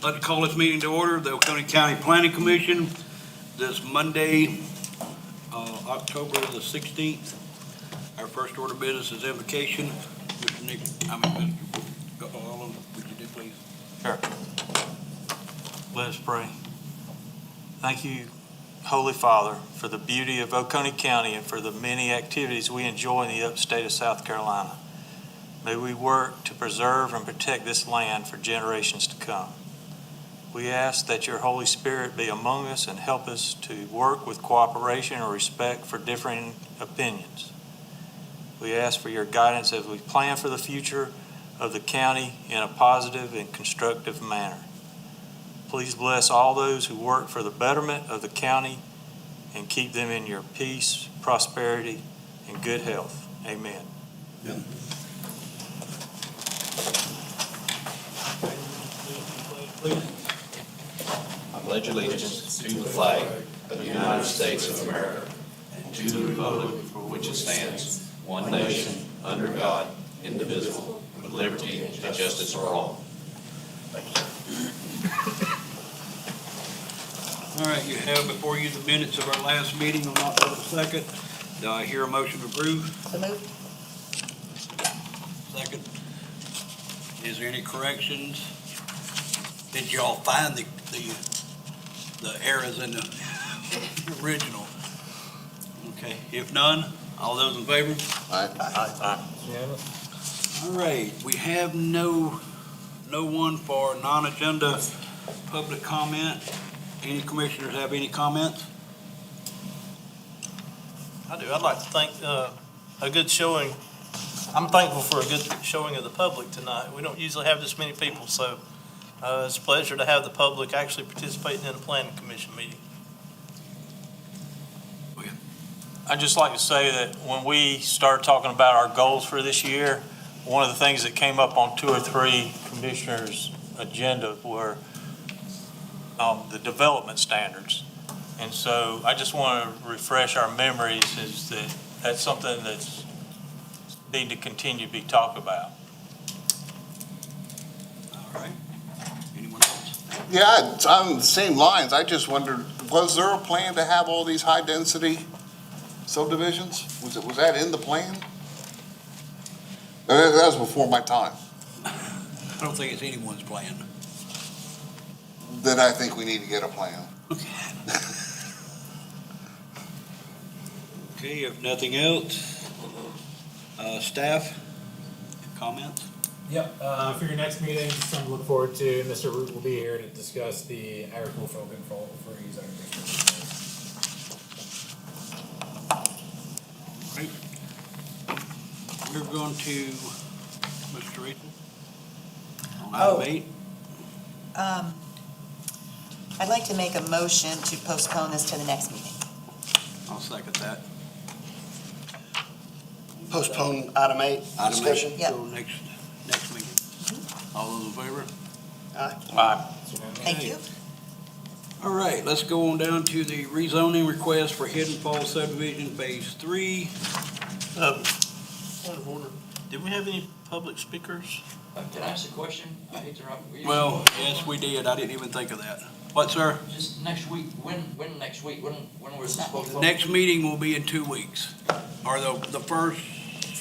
I'd like to call this meeting to order, the Oconee County Planning Commission, this Monday, October the 16th. Our first order of business is invocation. Mr. Nick, Mr. Allen, would you do please? Sure. Let us pray. Thank you, Holy Father, for the beauty of Oconee County and for the many activities we enjoy in the upstate of South Carolina. May we work to preserve and protect this land for generations to come. We ask that your Holy Spirit be among us and help us to work with cooperation and respect for differing opinions. We ask for your guidance as we plan for the future of the county in a positive and constructive manner. Please bless all those who work for the betterment of the county and keep them in your peace, prosperity, and good health. Amen. Yeah. I pledge allegiance to the flag of the United States of America and to the republic for which it stands, one nation, under God, indivisible, with liberty and justice for all. All right, you have before you the minutes of our last meeting on October 2nd. Do I hear a motion to approve? So moved. Second. Is there any corrections? Did y'all find the errors in the original? Okay, if none, all those in favor? Aye. All right, we have no one for non-agenda public comment. Any commissioners have any comments? I do. I'd like to thank a good showing. I'm thankful for a good showing of the public tonight. We don't usually have this many people, so it's a pleasure to have the public actually participating in a planning commission meeting. I'd just like to say that when we started talking about our goals for this year, one of the things that came up on 2 or 3 commissioners' agenda were the development standards. And so I just want to refresh our memories is that that's something that's need to continue to be talked about. All right. Anyone else? Yeah, it's on the same lines. I just wondered, was there a plan to have all these high-density subdivisions? Was that in the plan? That was before my time. I don't think it's anyone's plan. Then I think we need to get a plan. Okay, if nothing else, staff, comments? Yep, for your next meeting, something to look forward to. Mr. Root will be here to discuss the agricultural control for his agriculture. Right. We're going to Mr. Rachel. On item 8. I'd like to make a motion to postpone this to the next meeting. I'll second that. Postpone item 8, discussion? Yep. Till next meeting. All those in favor? Aye. Thank Okay. you. All right, let's go on down to the rezoning request for Hidden Falls subdivision phase 3. Point of order. Did we have any public speakers? Can I ask a question? I hate to interrupt. Well, yes, we did. I didn't even think of that. What, sir? Just next week, when next week, when was this supposed to? Next meeting will be in 2 weeks. Or the first,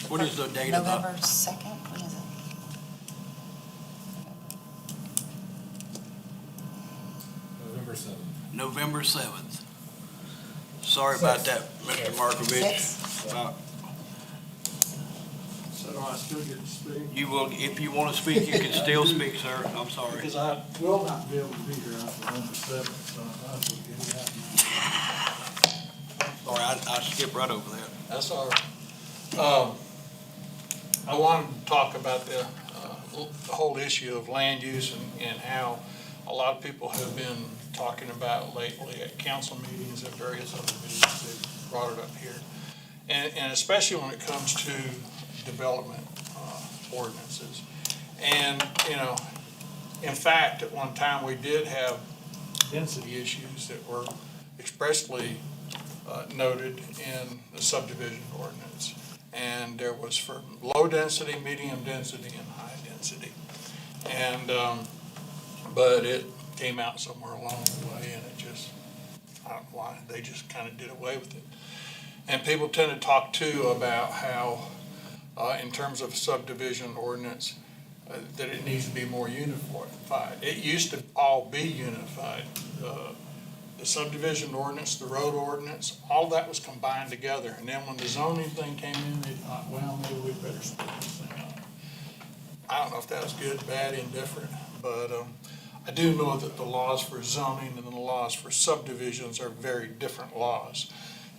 what is the date of November 2nd, when is it? November 7th. November 7th. Sorry about that, Mr. Markovich. 6th? About- So do I still get to speak? You will, if you want to speak, you can still speak, sir. I'm sorry. Because I will not be able to be here after November 7th, so I might as well get it out now. Sorry, I skipped right over that. That's all right. I wanted to talk about the whole issue of land use and how a lot of people have been talking about lately at council meetings and various other meetings. They've brought it up here. And especially when it comes to development ordinances. And, in fact, at one time, we did have density issues that were expressly noted in the subdivision ordinance. And there was for low density, medium density, and high density. And but it came out somewhere along the way, and it just, I don't know why, they just kind of did away with it. And people tend to talk too about how, in terms of subdivision ordinance, that it needs to be more unified. It used to all be unified. The subdivision ordinance, the road ordinance, all that was combined together. And then when the zoning thing came in, they thought, well, maybe we better split this thing up. I don't know if that was good, bad, indifferent, but I do know that the laws for zoning and the laws for subdivisions are very different laws.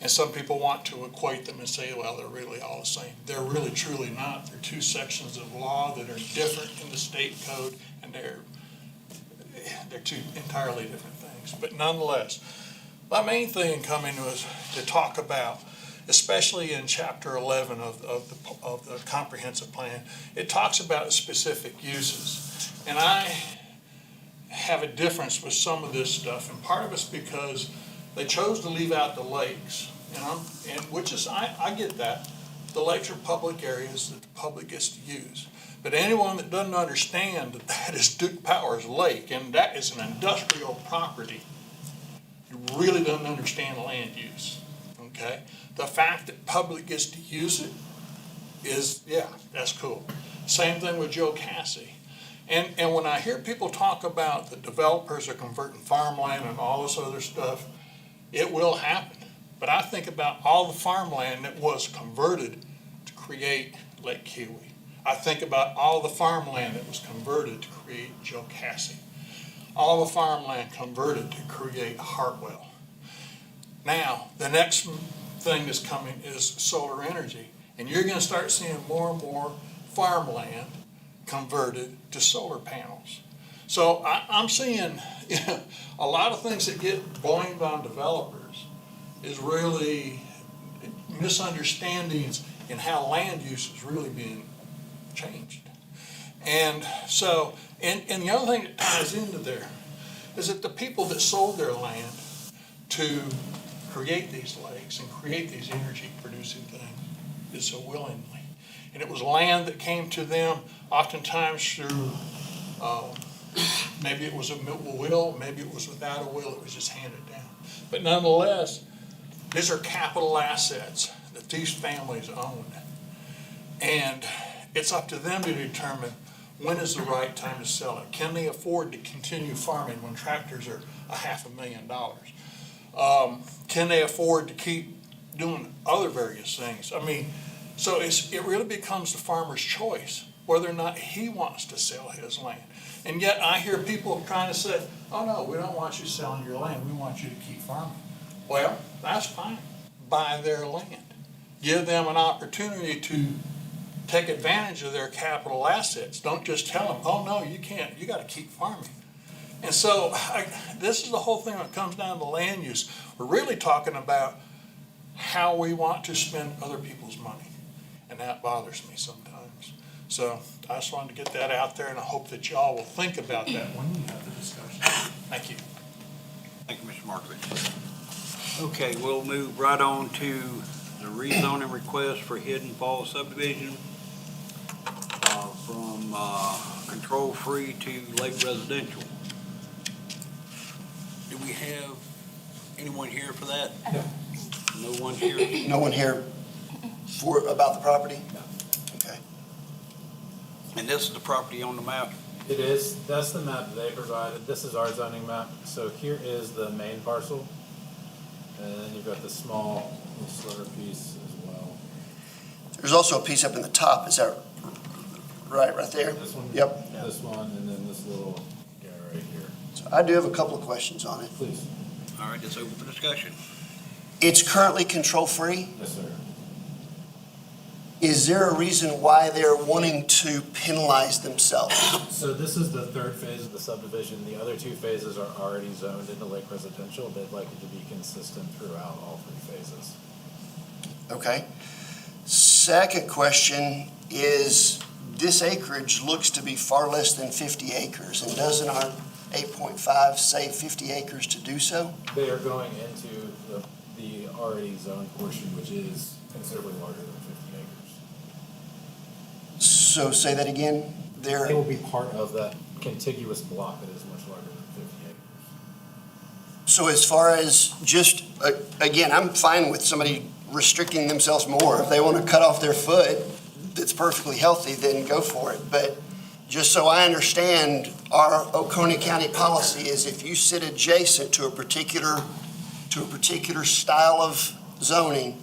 And some people want to equate them and say, well, they're really all the same. They're really truly not. They're two sections of law that are different in the state code, and they're two entirely different things. But nonetheless, my main thing coming was to talk about, especially in Chapter 11 of the comprehensive plan, it talks about specific uses. And I have a difference with some of this stuff, and part of it's because they chose to leave out the lakes, and which is, I get that. The lakes are public areas that the public gets to use. But anyone that doesn't understand that that is Duke Power's lake, and that is an industrial property, really doesn't understand land use, okay? The fact that public gets to use it is, yeah, that's cool. Same thing with Joe Cassie. And when I hear people talk about the developers are converting farmland and all this other stuff, it will happen. But I think about all the farmland that was converted to create Lake Kiwi. I think about all the farmland that was converted to create Joe Cassie. All the farmland converted to create Hartwell. Now, the next thing that's coming is solar energy. And you're going to start seeing more and more farmland converted to solar panels. So I'm seeing a lot of things that get blamed on developers is really misunderstandings in how land use is really being changed. And so, and the other thing that ties into there is that the people that sold their land to create these lakes and create these energy producing things did so willingly. And it was land that came to them oftentimes through, maybe it was a will, maybe it was without a will, it was just handed down. But nonetheless, these are capital assets that these families own. And it's up to them to determine when is the right time to sell it. Can they afford to continue farming when tractors are $500,000? Can they afford to keep doing other various things? I mean, so it really becomes the farmer's choice whether or not he wants to sell his land. And yet I hear people trying to say, oh no, we don't want you selling your land, we want you to keep farming. Well, that's fine. Buy their land. Give them an opportunity to take advantage of their capital assets. Don't just tell them, oh no, you can't, you got to keep farming. And so this is the whole thing when it comes down to land use. We're really talking about how we want to spend other people's money. And that bothers me sometimes. So I just wanted to get that out there, and I hope that y'all will think about that when we have the discussion. Thank you. Thank you, Mr. Markovich. Okay, we'll move right on to the rezoning request for Hidden Falls subdivision from control-free to lake residential. Do we have anyone here for that? No one here? No one here about the property? No. Okay. And this is the property on the map? It is, that's the map they provided. This is our zoning map. So here is the main parcel. And then you've got the small sliver piece as well. There's also a piece up in the top, is that right there? This one? Yep. This one, and then this little guy right here. So I do have a couple of questions on it. Please. All right, it's open for discussion. It's currently control-free. Yes, sir. Is there a reason why they're wanting to penalize themselves? So this is the third phase of the subdivision. The other two phases are already zoned into lake residential. They'd like it to be consistent throughout all three phases. Okay. Second question is, this acreage looks to be far less than 50 acres, and doesn't our 8.5 say 50 acres to do so? They are going into the already zoned portion, which is considerably larger than 50 acres. So say that again. It will be part of that contiguous block that is much larger than 50 acres. So as far as just, again, I'm fine with somebody restricting themselves more. If they want to cut off their foot that's perfectly healthy, then go for it. But just so I understand, our Oconee County policy is if you sit adjacent to a particular style of zoning,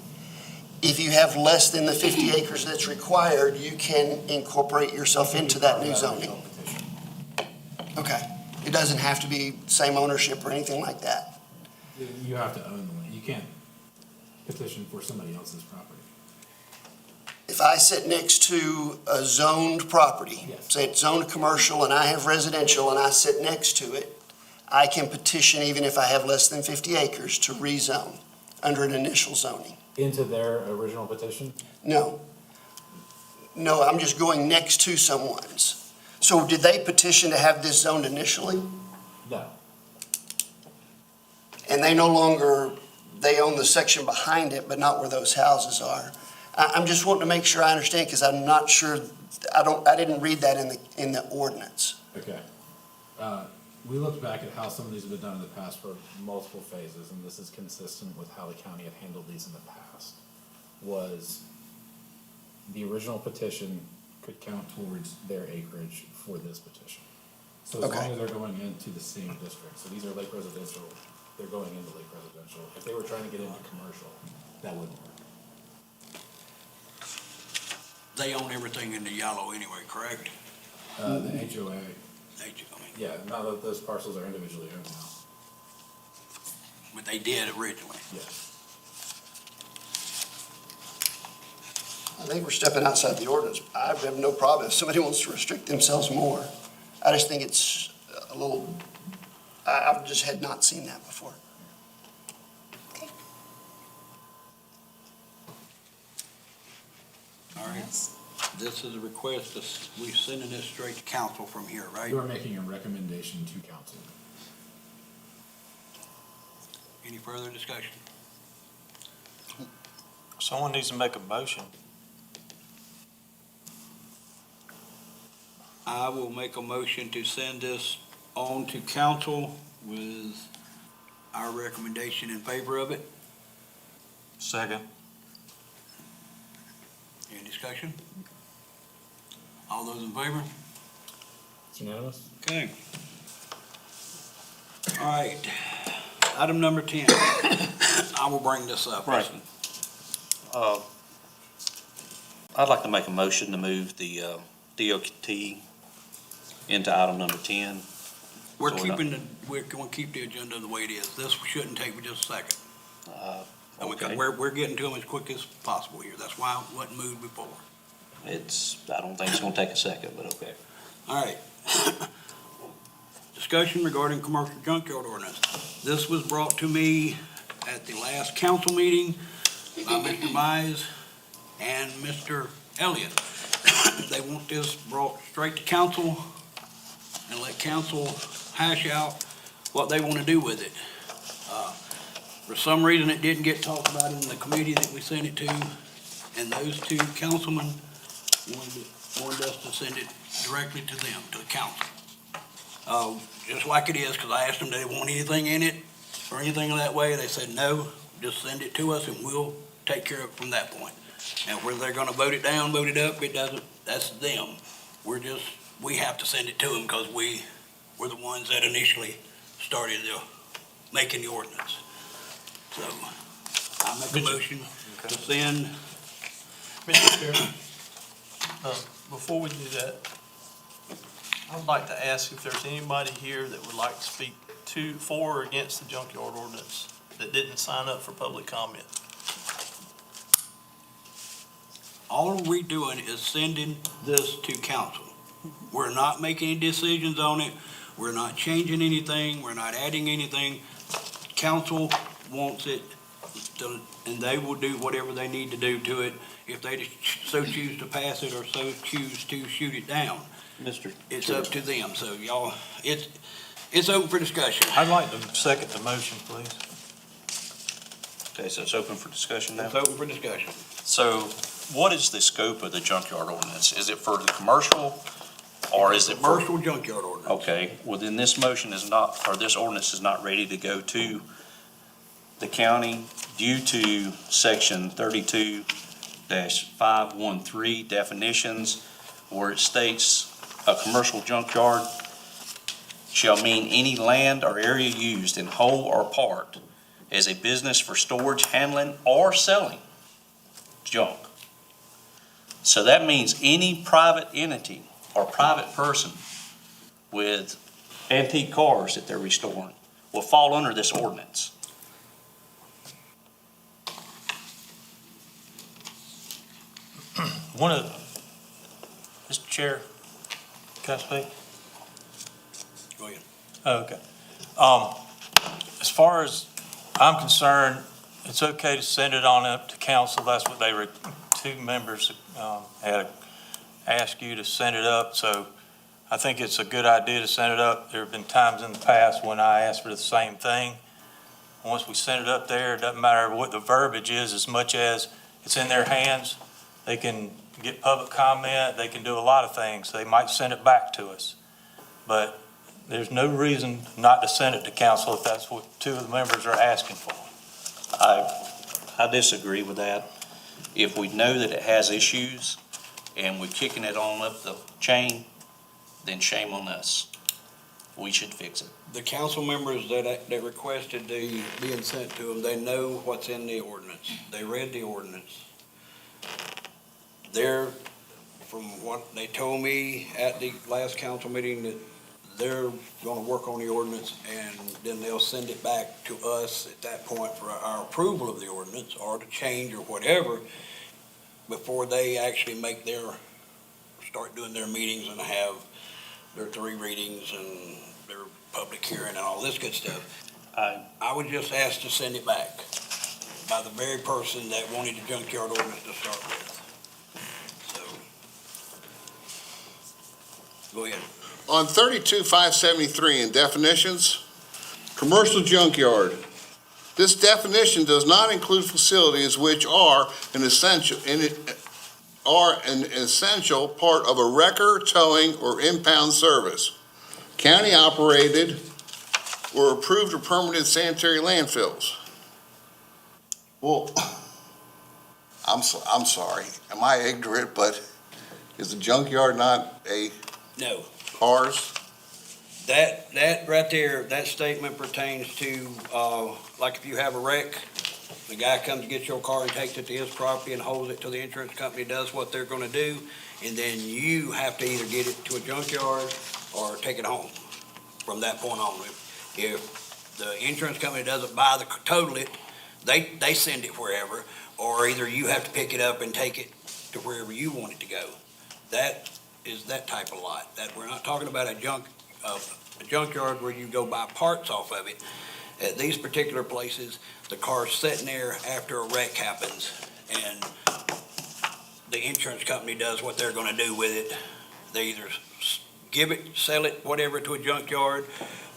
if you have less than the 50 acres that's required, you can incorporate yourself into that new zoning. Okay. It doesn't have to be same ownership or anything like that. You have to own the land. You can't petition for somebody else's property. If I sit next to a zoned property, Yes. say it's zoned commercial and I have residential and I sit next to it, I can petition even if I have less than 50 acres to rezone under an initial zoning. Into their original petition? No. No, I'm just going next to someone's. So did they petition to have this zoned initially? No. And they no longer, they own the section behind it, but not where those houses are. I'm just wanting to make sure I understand, because I'm not sure, I didn't read that in the ordinance. Okay. We looked back at how some of these have been done in the past for multiple phases, and this is consistent with how the county had handled these in the past. Was the original petition could count towards their acreage for this petition. So as Okay. long as they're going into the same district, so these are Lake Residential, they're going into Lake Residential. If they were trying to get into commercial, that wouldn't work. They own everything in the yellow anyway, correct? The HOA, yeah, now that those parcels are individually owned now, But they did originally. yes. I think we're stepping outside the ordinance. I have no problem if somebody wants to restrict themselves more. I just think it's a little, I've just had not seen that before. All right. This is a request, we're sending this straight to council from here, right? You are making a recommendation to council. Any further discussion? Someone needs to make a motion. I will make a motion to send this on to council with our recommendation in favor of it. Second. Any discussion? All those in favor? It's unanimous? Okay. All right. Item number 10. I will bring this up. Right. I'd like to make a motion to move the DOT into item number 10. We're So we're not- we're going to keep the agenda the way it is. This shouldn't take but just a second. And Okay. we're getting to them as quick as possible here. That's why it wasn't moved before. I don't think it's gonna take a second, but okay. All right. Discussion regarding commercial junkyard ordinance. This was brought to me at the last council meeting by Mr. Mize and Mr. Elliott. They want this brought straight to council and let council hash out what they want to do with it. For some reason, it didn't get talked about in the committee that we sent it to, and those two councilmen wanted us to send it directly to them, to the council. Just like it is, because I asked them, do they want anything in it or anything that way? They said, no, just send it to us and we'll take care of it from that point. And whether they're gonna vote it down, vote it up, it doesn't, that's them. We have to send it to them because we're the ones that initially started making the ordinance. So I make a motion to send. Mr. Chairman, before we do that, I'd like to ask if there's anybody here that would like to speak for or against the junkyard ordinance that didn't sign up for public comment. All we're doing is sending this to council. We're not making any decisions on it. We're not changing anything. We're not adding anything. Council wants it, and they will do whatever they need to do to it. If they so choose to pass it or so choose to shoot it down, it's up to them. So y'all, it's open for discussion. I'd like to second the motion, please. Okay, so it's open for discussion now? It's open for discussion. So what is the scope of the junkyard ordinance? Is it for the commercial Or is it for? Commercial junkyard ordinance. Okay, well then this motion is not, or this ordinance is not ready to go to the county due to section 32-513 definitions, where it states a commercial junkyard shall mean any land or area used in whole or part as a business for storage, handling, or selling junk. So that means any private entity or private person with antique cars that they're restoring will fall under this ordinance. One of, Mr. Chair, can I speak? Go ahead. Oh, okay. As far as I'm concerned, it's okay to send it on up to council. That's what they were, two members had asked you to send it up. So I think it's a good idea to send it up. There have been times in the past when I asked for the same thing. Once we send it up there, it doesn't matter what the verbiage is, as much as it's in their hands. They can get public comment. They can do a lot of things. They might send it back to us. But there's no reason not to send it to council if that's what two of the members are asking for. I disagree with that. If we know that it has issues and we're kicking it on up the chain, then shame on us. We should fix it. The council members that requested the being sent to them, they know what's in the ordinance. They read the ordinance. They're, from what they told me at the last council meeting, that they're gonna work on the ordinance and then they'll send it back to us at that point for our approval of the ordinance or to change or whatever before they actually make start doing their meetings and have their 3 readings and their public hearing and all this good stuff. I would just ask to send it back by the very person that wanted the junkyard ordinance to start with. So, go ahead. On 32-573 in definitions, commercial junkyard. This definition does not include facilities which are an essential part of a wrecker, towing, or impound service. County operated or approved or permitted sanitary landfills. Well, I'm sorry, am I ignorant, but is a junkyard not a No. cars? That right there, that statement pertains to, like if you have a wreck, the guy comes to get your car and takes it to his property and holds it till the insurance company does what they're gonna do, and then you have to either get it to a junkyard or take it home from that point on. If the insurance company doesn't total it, they send it wherever, or either you have to pick it up and take it to wherever you want it to go. That is that type of lot. That, we're not talking about a junkyard where you go buy parts off of it. At these particular places, the car's sitting there after a wreck happens, and the insurance company does what they're gonna do with it. They either give it, sell it, whatever, to a junkyard,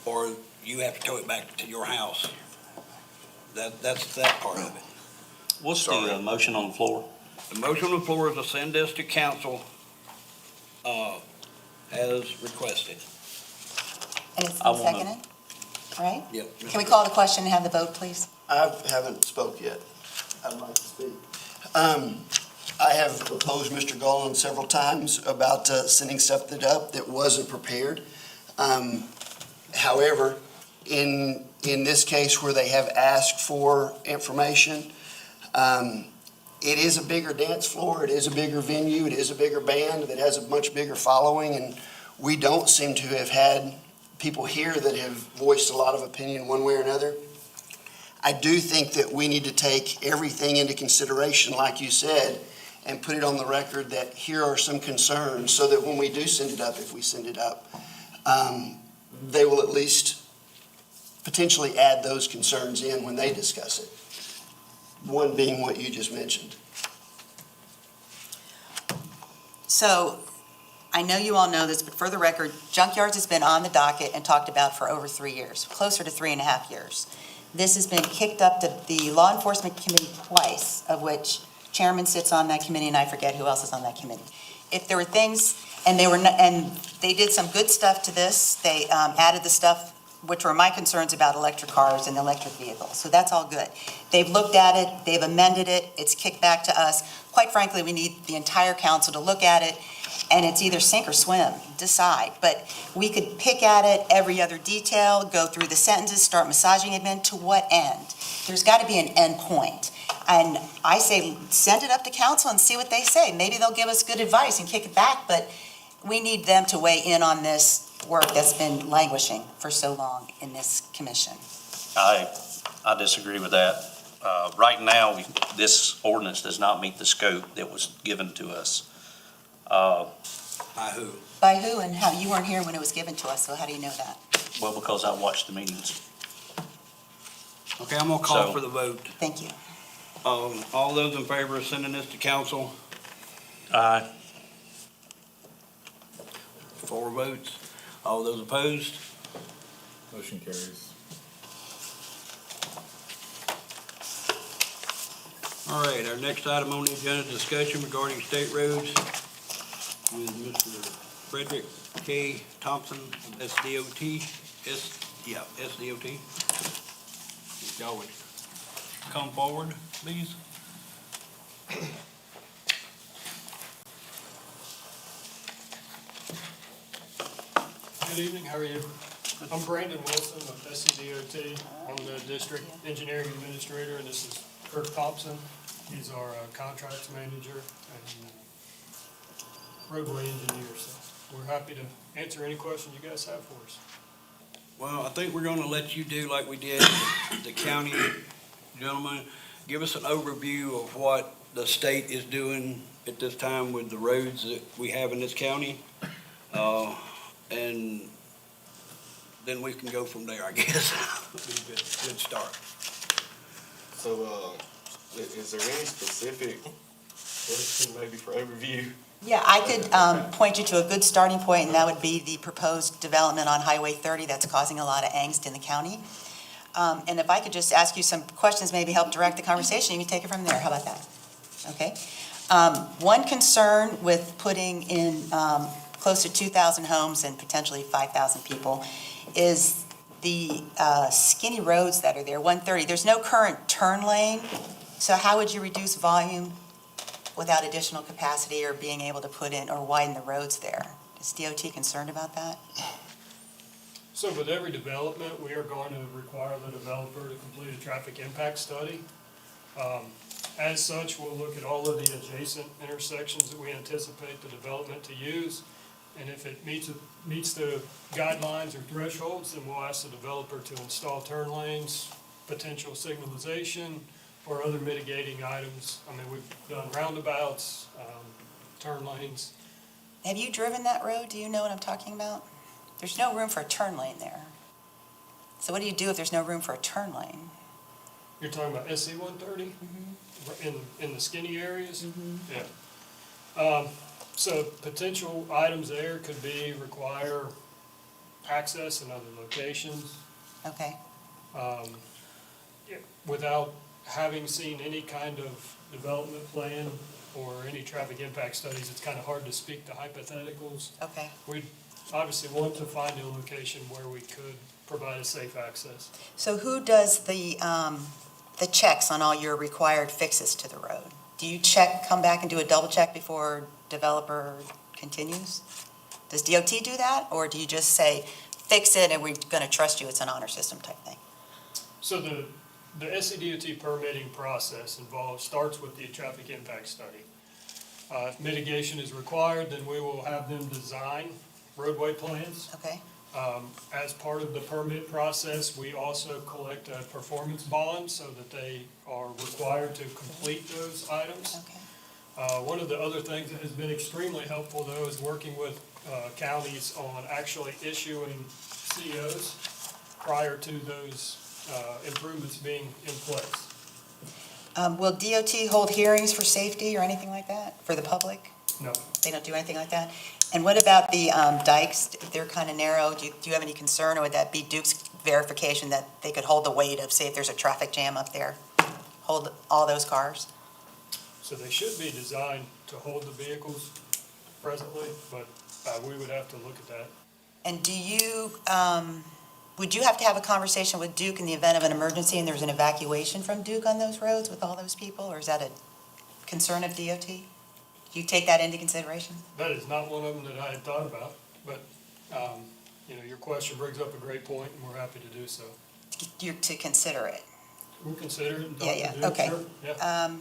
or you have to tow it back to your house. That's that part of it. What's the motion on the floor? The motion on the floor is to send this to council, as requested. And it's I been wanna- seconded, right? Yep. Can we call the question and have the vote, please? I haven't spoke yet. I'd like to speak. I have opposed Mr. Golan several times about sending stuff that wasn't prepared. However, in this case where they have asked for information, it is a bigger dance floor, it is a bigger venue, it is a bigger band that has a much bigger following, and we don't seem to have had people here that have voiced a lot of opinion one way or another. I do think that we need to take everything into consideration, like you said, and put it on the record that here are some concerns, so that when we do send it up, if we send it up, they will at least potentially add those concerns in when they discuss it. One being what you just mentioned. So, I know you all know this, but for the record, junkyards has been on the docket and talked about for over 3 years, closer to 3.5 years. This has been kicked up to the Law Enforcement Committee twice, of which Chairman sits on that committee, and I forget who else is on that committee. If there were things, And and they did some good stuff to this. They added the stuff, which were my concerns about electric cars and electric vehicles. So that's all good. They've looked at it, they've amended it, it's kicked back to us. Quite frankly, we need the entire council to look at it, and it's either sink or swim, decide. But we could pick at it, every other detail, go through the sentences, start massaging it in, to what end? There's got to be an end point. And I say, send it up to council and see what they say. Maybe they'll give us good advice and kick it back, but we need them to weigh in on this work that's been languishing for so long in this commission. I disagree with that. Right now, this ordinance does not meet the scope that was given to us. By who? By who and how? You weren't here when it was given to us, so how do you know that? Well, because I watched the meetings. Okay, I'm gonna call So- for the vote. Thank you. All those in favor of sending this to council? Aye. 4 votes. All those opposed? Motion carries. All right, our next item on the agenda, discussion regarding state roads with Mr. Frederick K. Thompson, SDOT. SDOT. If y'all would come forward, please. Good evening, how are you? I'm Brandon Wilson with SCDOT. I'm the district engineering administrator, and this is Kirk Thompson. He's our contracts manager and roadway engineer, so we're happy to answer any questions you guys have for us. Well, I think we're gonna let you do like we did the county gentleman. Give us an overview of what the state is doing at this time with the roads that we have in this county. And then we can go from there, I guess. Would be a good start. So, is there any specific question maybe for overview? Yeah, I could point you to a good starting point, and that would be the proposed development on Highway 30 that's causing a lot of angst in the county. And if I could just ask you some questions, maybe help direct the conversation, you can take it from there. How about that? Okay. One concern with putting in close to 2,000 homes and potentially 5,000 people is the skinny roads that are there, 130. There's no current turn lane, so how would you reduce volume without additional capacity or being able to put in or widen the roads there? Is DOT concerned about that? So with every development, we are going to require the developer to complete a traffic impact study. As such, we'll look at all of the adjacent intersections that we anticipate the development to use. And if it meets the guidelines or thresholds, then we'll ask the developer to install turn lanes, potential signalization, or other mitigating items. I mean, we've done roundabouts, turn lanes. Have you driven that road? Do you know what I'm talking about? There's no room for a turn lane there. So what do you do if there's no room for a turn lane? You're talking about SC 130? In the skinny areas? Yeah. So potential items there could be require access in other locations. Okay, Without having seen any kind of development plan or any traffic impact studies, it's kind of hard to speak to hypotheticals. okay. We'd obviously want to find a location where we could provide a safe access. So who does the checks on all your required fixes to the road? Do you come back and do a double check before developer continues? Does DOT do that, or do you just say, fix it and we're gonna trust you, it's an honor system type thing? So the SCDOT permitting process starts with the traffic impact study. If mitigation is required, then we will have them design roadway plans. Okay, As part of the permit process, we also collect a performance bond so that they are required to complete those items. okay. One of the other things that has been extremely helpful, though, is working with counties on actually issuing COs prior to those improvements being in place. Will DOT hold hearings for safety or anything like that, for the public? No. They don't do anything like that? And what about the dikes? If they're kind of narrow, do you have any concern, or would that be Duke's verification that they could hold the weight of, say, if there's a traffic jam up there, hold all those cars? So they should be designed to hold the vehicles presently, but we would have to look at that. And do you, would you have to have a conversation with Duke in the event of an emergency and there's an evacuation from Duke on those roads with all those people? Or is that a concern of DOT? Do you take that into consideration? That is not one of them that I had thought about, but, your question brings up a great point, and we're happy to do so. You're to consider it? We'll consider it and talk Yeah, to yeah, Duke, okay. sure, yeah.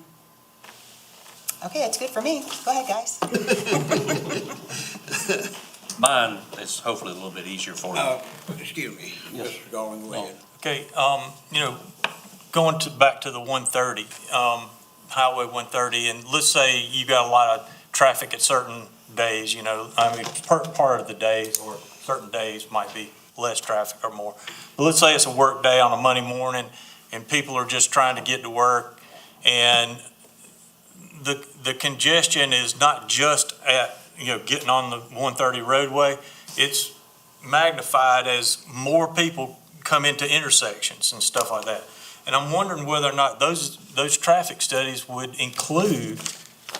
Okay, that's good for me. Go ahead, guys. Mine is hopefully a little bit easier for you. Excuse me, Mr. Darling, go ahead. Okay, going back to the 130, Highway 130, and let's say you got a lot of traffic at certain days, part of the days, or certain days might be less traffic or more. But let's say it's a work day on a Monday morning, and people are just trying to get to work, and the congestion is not just at, getting on the 130 roadway, it's magnified as more people come into intersections and stuff like that. And I'm wondering whether or not those traffic studies would include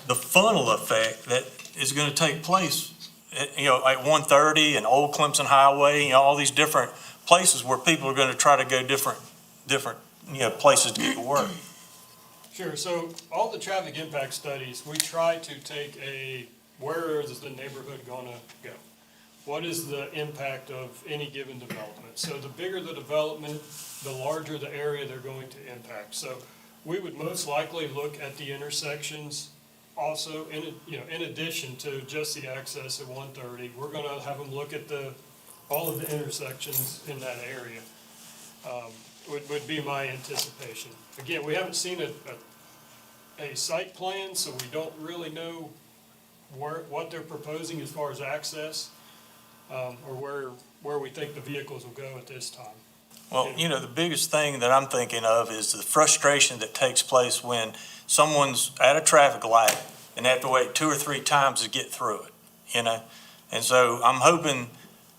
the funnel effect that is going to take place, at 130 and Old Clemson Highway, all these different places where people are going to try to go different places to get to work. Sure, so all the traffic impact studies, we try to take where is the neighborhood gonna go? What is the impact of any given development? So the bigger the development, the larger the area they're going to impact. So we would most likely look at the intersections also, in addition to just the access at 130. We're gonna have them look at all of the intersections in that area. Would be my anticipation. Again, we haven't seen a site plan, so we don't really know what they're proposing as far as access, or where we think the vehicles will go at this time. Well, the biggest thing that I'm thinking of is the frustration that takes place when someone's at a traffic light and they have to wait 2 or 3 times to get through it, And so I'm hoping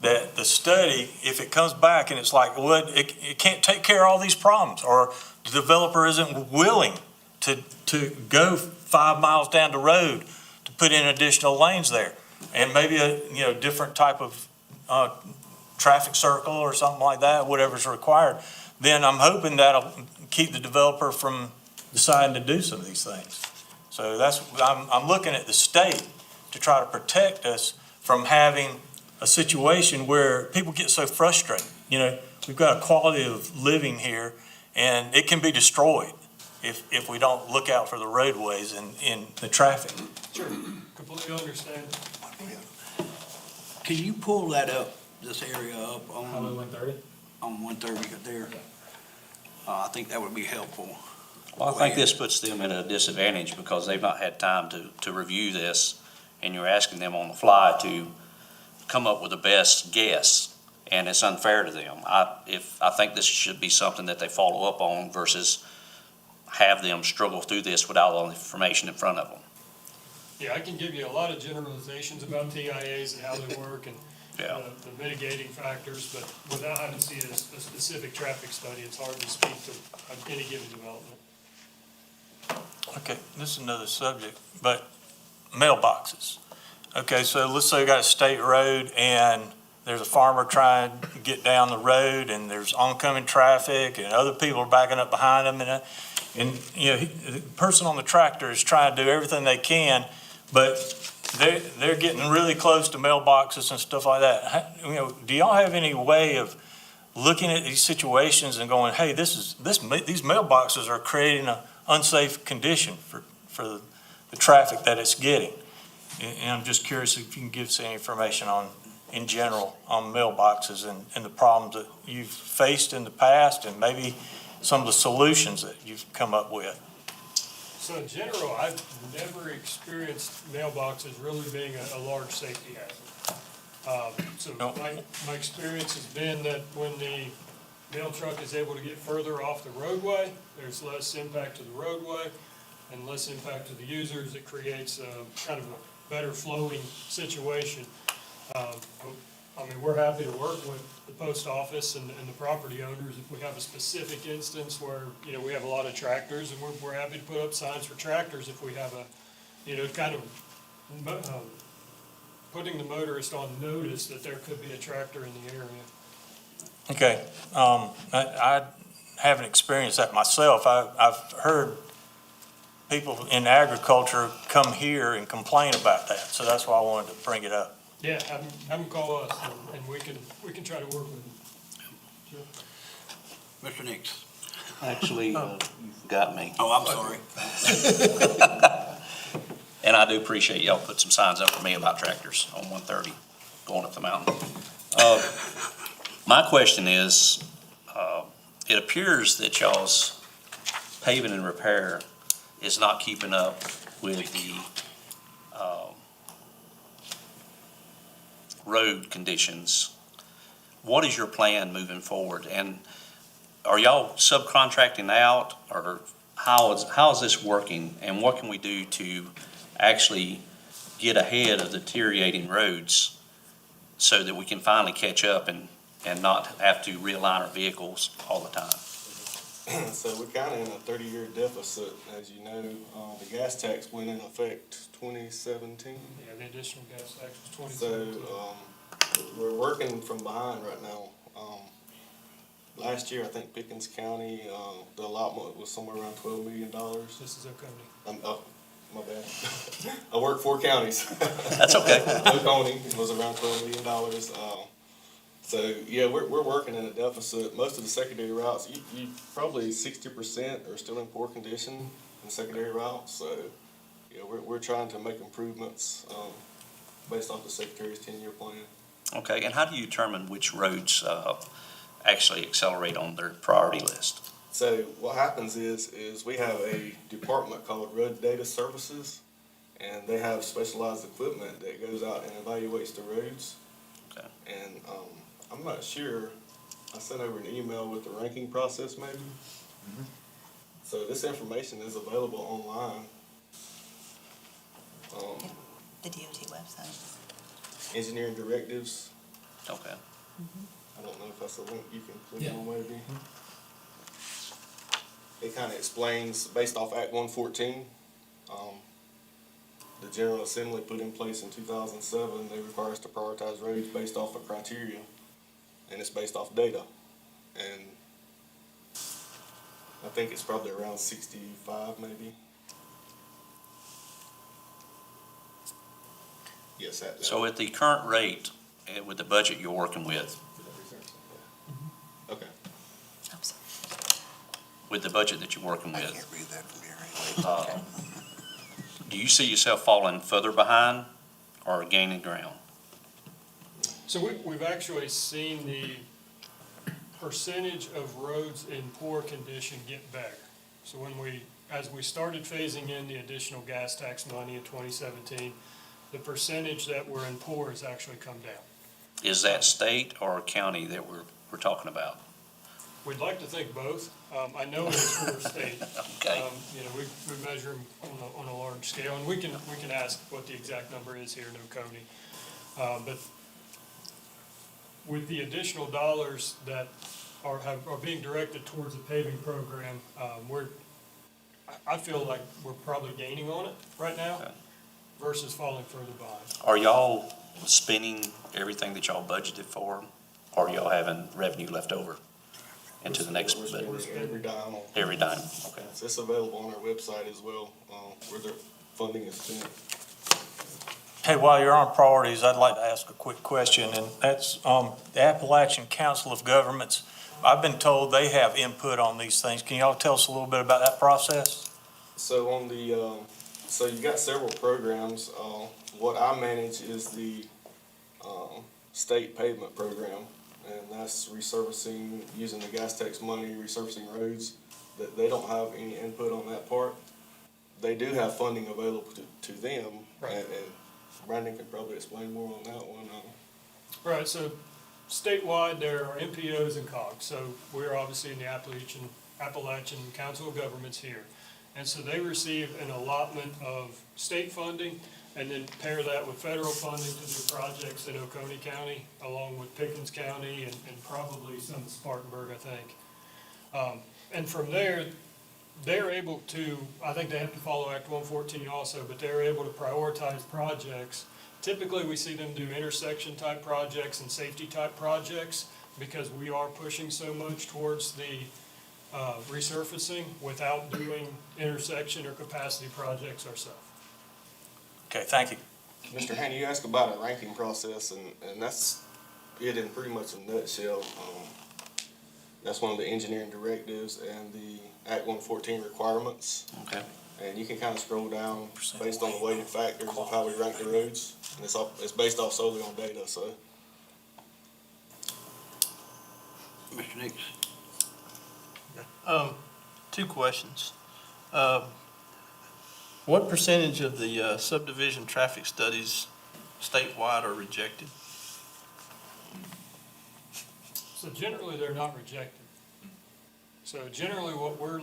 that the study, if it comes back and it's like, well, it can't take care of all these problems, or the developer isn't willing to go 5 miles down the road to put in additional lanes there, and maybe a different type of traffic circle or something like that, whatever's required, then I'm hoping that'll keep the developer from deciding to do some of these things. So I'm looking at the state to try to protect us from having a situation where people get so frustrated. We've got a quality of living here, and it can be destroyed if we don't look out for the roadways and in the traffic. Sure, completely understand. Can you pull that up, this area up Highway on 130? 130 there? I think that would be helpful. Well, I think this puts them at a disadvantage because they've not had time to review this, and you're asking them on the fly to come up with the best guess, and it's unfair to them. I think this should be something that they follow up on versus have them struggle through this without all the information in front of them. Yeah, I can give you a lot of generalizations about TIAs and how they work and Yeah. the mitigating factors, but without having seen a specific traffic study, it's hard to speak to any given development. Okay, this is another subject, but mailboxes. Okay, so let's say we got a state road and there's a farmer trying to get down the road and there's oncoming traffic and other people are backing up behind them, and the person on the tractor is trying to do everything they can, but they're getting really close to mailboxes and stuff like that. Do y'all have any way of looking at these situations and going, hey, these mailboxes are creating an unsafe condition for the traffic that it's getting? And I'm just curious if you can give us any information in general, on mailboxes and the problems that you've faced in the past, and maybe some of the solutions that you've come up with. So in general, I've never experienced mailboxes really being a large safety hazard. So my experience has been that when the mail truck is able to get further off the roadway, there's less impact to the roadway and less impact to the users. It creates kind of a better flowing situation. We're happy to work with the post office and the property owners if we have a specific instance where, we have a lot of tractors, and we're happy to put up signs for tractors if we have a, kind of putting the motorist on notice that there could be a tractor in the area. Okay, I haven't experienced that myself. I've heard people in agriculture come here and complain about that, so that's why I wanted to bring it up. Yeah, have them call us, and we can try to work with them. Mr. Nix? Actually, you got me. Oh, I'm sorry. And I do appreciate y'all put some signs up for me about tractors on 130 going up the mountain. My question is, it appears that y'all's paving and repair is not keeping up with the road conditions. What is your plan moving forward? And are y'all subcontracting out, or how is this working? And what can we do to actually get ahead of the deteriorating roads so that we can finally catch up and not have to realign our vehicles all the time? So we're kind of in a 30-year deficit, as you know. The gas tax went in effect 2017. Yeah, the additional gas tax was So 2017. we're working from behind right now. Last year, I think Pickens County, the allotment was somewhere around $12 million. This is Oconee. Oh, my bad. I work 4 counties. That's okay. Oconee was around $12 million. So, yeah, we're working in a deficit. Most of the secondary routes, you probably 60% are still in poor condition in secondary routes. So, yeah, we're trying to make improvements based off the Secretary's 10-year plan. Okay, and how do you determine which roads actually accelerate on their priority list? So what happens is we have a department called Road Data Services, and they have specialized equipment that goes out and evaluates the roads. Okay. And I'm not sure, I sent over an email with the ranking process maybe. So this information is available online. The DOT website. Engineering directives, Okay. I don't know if that's a link you can click Yeah. on maybe. It kind of explains, based off Act 114, the General Assembly put in place in 2007, they require us to prioritize roads based off of criteria, and it's based off data. And I think it's probably around 65 maybe. Yes, that. So at the current rate, with the budget you're working with, Okay. I'm sorry. with the budget that you're working I with, can't read that from here anyway. do you see yourself falling further behind or gaining ground? So we've actually seen the percentage of roads in poor condition get better. So as we started phasing in the additional gas tax money in 2017, the percentage that were in poor has actually come down. Is that state or county that we're talking about? We'd like to think both. I know it is for state. Okay. We measure them on a large scale, and we can ask what the exact number is here in Oconee. But with the additional dollars that are being directed towards the paving program, I feel like we're probably gaining on it right now Okay. versus falling further behind. Are y'all spending everything that y'all budgeted for, or y'all having revenue left over into the next We're budget? spending every dime. Every dime, okay. It's available on our website as well, where the funding is spent. Hey, while you're on priorities, I'd like to ask a quick question, and that's, the Appalachian Council of Governments. I've been told they have input on these things. Can y'all tell us a little bit about that process? So on the, so you got several programs. What I manage is the state pavement program, and that's resurfacing, using the gas tax money, resurfacing roads. That they don't have any input on that part. They do have funding available to them, Right. and Brandon can probably explain more on that one. Right, so statewide, there are MPOs and COGS, so we're obviously in the Appalachian Council of Governments here. And so they receive an allotment of state funding, and then pair that with federal funding to do projects in Oconee County, along with Pickens County and probably some in Spartanburg, I think. And from there, they're able to, I think they have to follow Act 114 also, but they're able to prioritize projects Typically, we see them do intersection-type projects and safety-type projects because we are pushing so much towards the resurfacing without doing intersection or capacity projects ourselves. Okay, thank you. Mr. Haney, you asked about a ranking process, and that's it in pretty much a nutshell. That's one of the engineering directives and the Act 114 requirements. Okay. And you can kind of scroll down based on the weighted factors of how we rank the roads. And it's based off solely on data, so. Mr. Nix? Two questions. What percentage of the subdivision traffic studies statewide are rejected? So generally, they're not rejected. So generally, what we're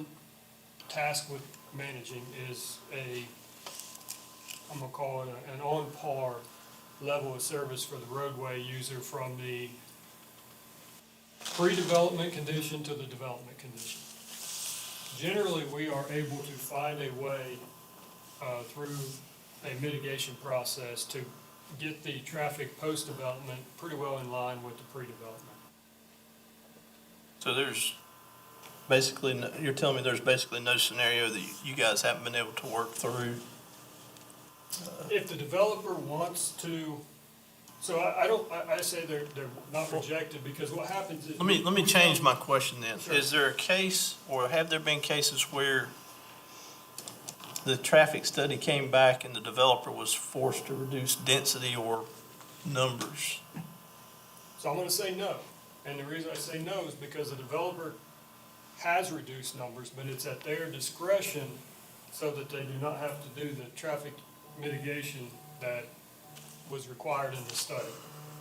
tasked with managing is I'm gonna call it an on-par level of service for the roadway user from the pre-development condition to the development condition. Generally, we are able to find a way through a mitigation process to get the traffic post-development pretty well in line with the pre-development. So there's basically, you're telling me there's basically no scenario that you guys haven't been able to work through? If the developer wants to, so I say they're not rejected, because what happens is. Let me change my question then. Sure. Is there a case, or have there been cases where the traffic study came back and the developer was forced to reduce density or numbers? So I'm gonna say no, and the reason I say no is because the developer has reduced numbers, but it's at their discretion so that they do not have to do the traffic mitigation that was required in the study.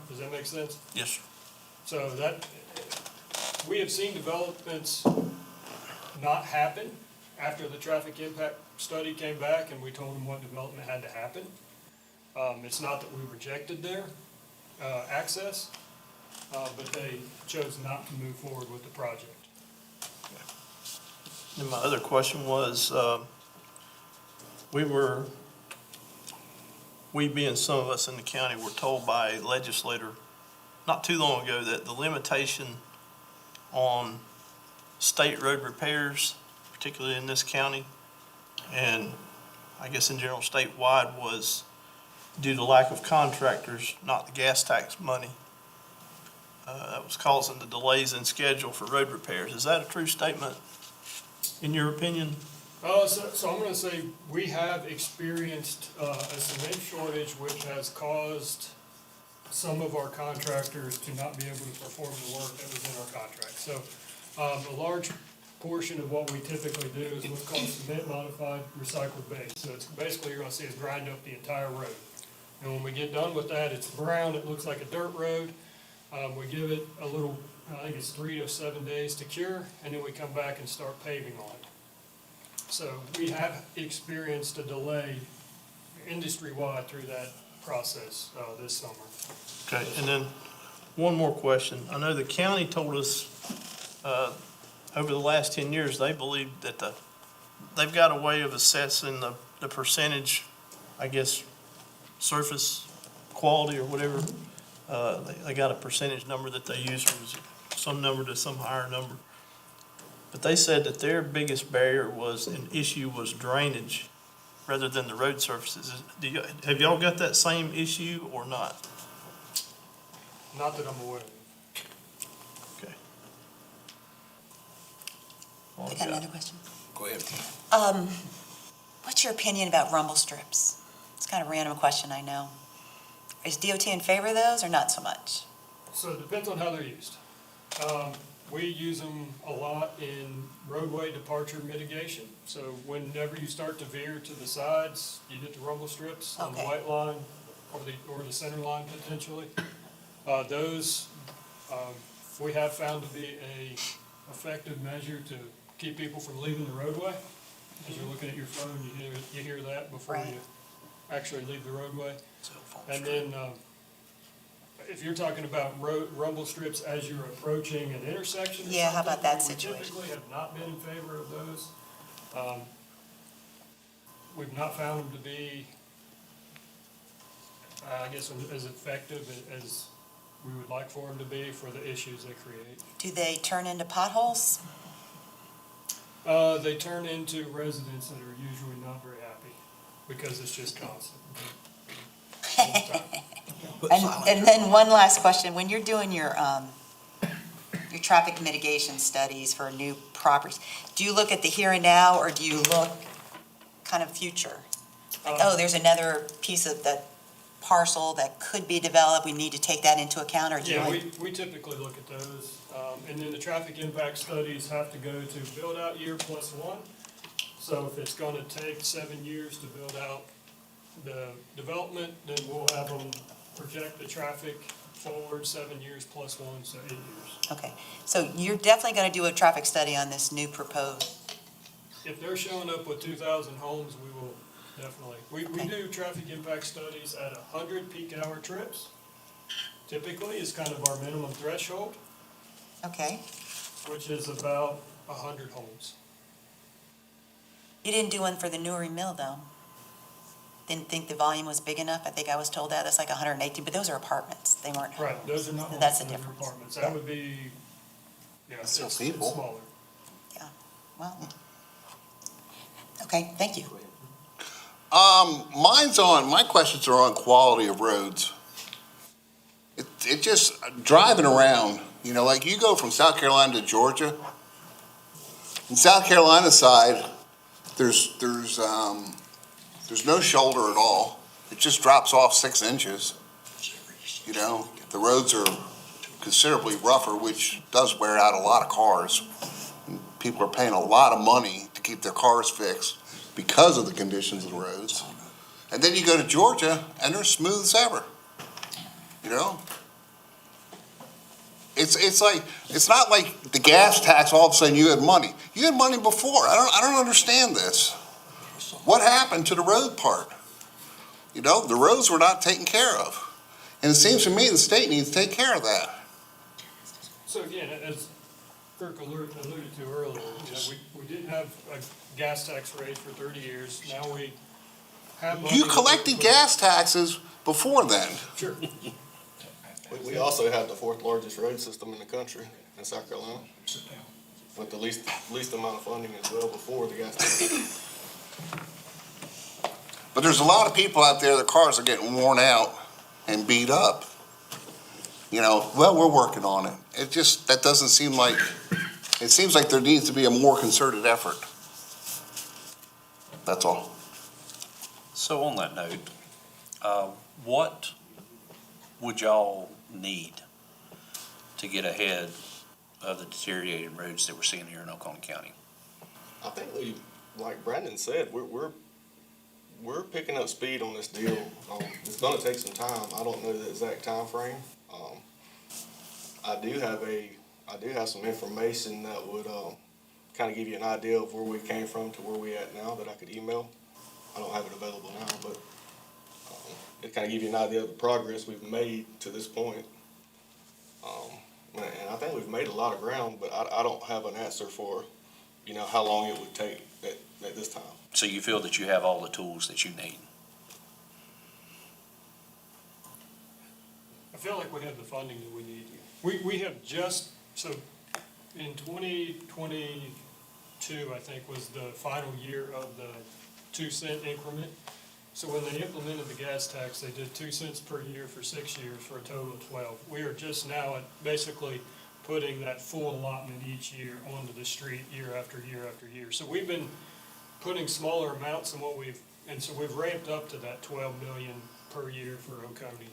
Does that make sense? Yes, sir. So that, we have seen developments not happen after the traffic impact study came back and we told them what development had to happen. It's not that we rejected their access, but they chose not to move forward with the project. And my other question was, we being some of us in the county were told by a legislator not too long ago that the limitation on state road repairs, particularly in this county, and I guess in general statewide, was due to lack of contractors, not the gas tax money. That was causing the delays in schedule for road repairs. Is that a true statement, in your opinion? So I'm gonna say we have experienced a cement shortage, which has caused some of our contractors to not be able to perform the work that was in our contract. So a large portion of what we typically do is what's called cement modified recycled base. So it's basically, you're gonna see us grind up the entire road. And when we get done with that, it's brown, it looks like a dirt road. We give it a little, I think it's 3 to 7 days to cure, and then we come back and start paving on it. So we have experienced a delay industry-wide through that process this summer. Okay, and then one more question. I know the county told us, over the last 10 years, they believe that they've got a way of assessing the percentage, I guess, surface quality or whatever. They got a percentage number that they use from some number to some higher number. But they said that their biggest barrier was drainage rather than the road surfaces. Have y'all got that same issue or not? Not that I'm aware of. Okay. I got another question. Go ahead. What's your opinion about rumble strips? It's kind of a random question, I know. Is DOT in favor of those or not so much? So it depends on how they're used. We use them a lot in roadway departure mitigation. So whenever you start to veer to the sides, you get the rumble strips on the Okay. white line or the center line potentially. Those we have found to be a effective measure to keep people from leaving the roadway. As you're looking at your phone, you hear that before Right. you actually leave the roadway. And then, if you're talking about rumble strips as you're approaching an intersection or Yeah, how about that something, situation? We typically have not been in favor of those. We've not found them to be I guess, as effective as we would like for them to be for the issues they create. Do they turn into potholes? They turn into residents that are usually not very happy because it's just constant. And then one last question, when you're doing your traffic mitigation studies for new properties, do you look at the here and now, or do you look kind of future? Like, oh, there's another piece of that parcel that could be developed, we need to take that into account, or do you? Yeah, we typically look at those. And then the traffic impact studies have to go to build out year +1. So if it's gonna take 7 years to build out the development, then we'll have them project the traffic forward 7 years +1, so 8 years. Okay, so you're definitely gonna do a traffic study on this new proposed, If they're showing up with 2,000 homes, we will definitely. We Okay. do traffic impact studies at 100 peak hour trips. Typically, is kind of our minimum threshold, okay? which is about 100 homes. You didn't do one for the Newry Mill, though? Didn't think the volume was big enough? I think I was told that, it's like 118, but those are apartments, they weren't. Right, those are not. That's the those are difference. Apartments, that would be, yeah, it's people. smaller. Well, okay, thank you. My questions are on quality of roads. It just, driving around, you know, like you go from South Carolina to Georgia. In South Carolina side, there's no shoulder at all. It just drops off 6 inches. You know, the roads are considerably rougher, which does wear out a lot of cars. People are paying a lot of money to keep their cars fixed because of the conditions of the roads. And then you go to Georgia, and they're smooth as ever, you know? It's like, it's not like the gas tax, all of a sudden you had money. You had money before. I don't understand this. What happened to the road part? You know, the roads were not taken care of. And it seems to me the state needs to take care of that. So again, as Kirk alluded to earlier, you know, we didn't have a gas tax rate for 30 years. Now we have money. You collected gas taxes before then. Sure. We also have the 4th largest road system in the country in South Carolina, with the least amount of funding as well before the gas tax. But there's a lot of people out there, their cars are getting worn out and beat up. You know, well, we're working on it. It just, that doesn't seem like, it seems like there needs to be a more concerted effort. That's all. So on that note, what would y'all need to get ahead of the deteriorating roads that we're seeing here in Oconee County? I think like Brandon said, we're picking up speed on this deal. It's gonna take some time. I don't know the exact time frame. I do have some information that would kind of give you an idea of where we came from to where we at now that I could email. I don't have it available now, but it kind of give you an idea of the progress we've made to this point. And I think we've made a lot of ground, but I don't have an answer for, you know, how long it would take at this time. So you feel that you have all the tools that you need? I feel like we have the funding that we need. We have just, so in 2022, I think, was the final year of the 2-cent increment. So when they implemented the gas tax, they did 2 cents per year for 6 years for a total of 12. We are just now at basically putting that full allotment each year onto the street year after year after year. So we've been putting smaller amounts than what we've ramped up to that 12 million per year for Oconee.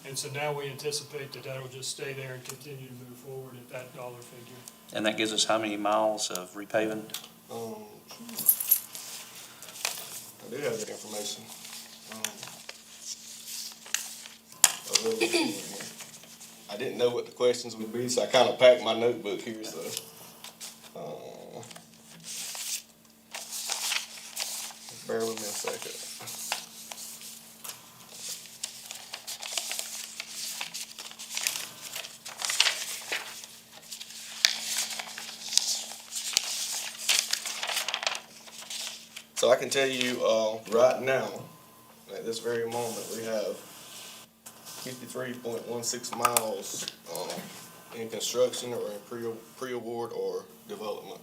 And so now we anticipate that that'll just stay there and continue to move forward at that dollar figure. And that gives us how many miles of repaving? I do have that information. I didn't know what the questions would be, so I kind of packed my notebook here, so. Bear with me a second. So I can tell you, right now, at this very moment, we have 53.16 miles, in construction or in pre-award or development.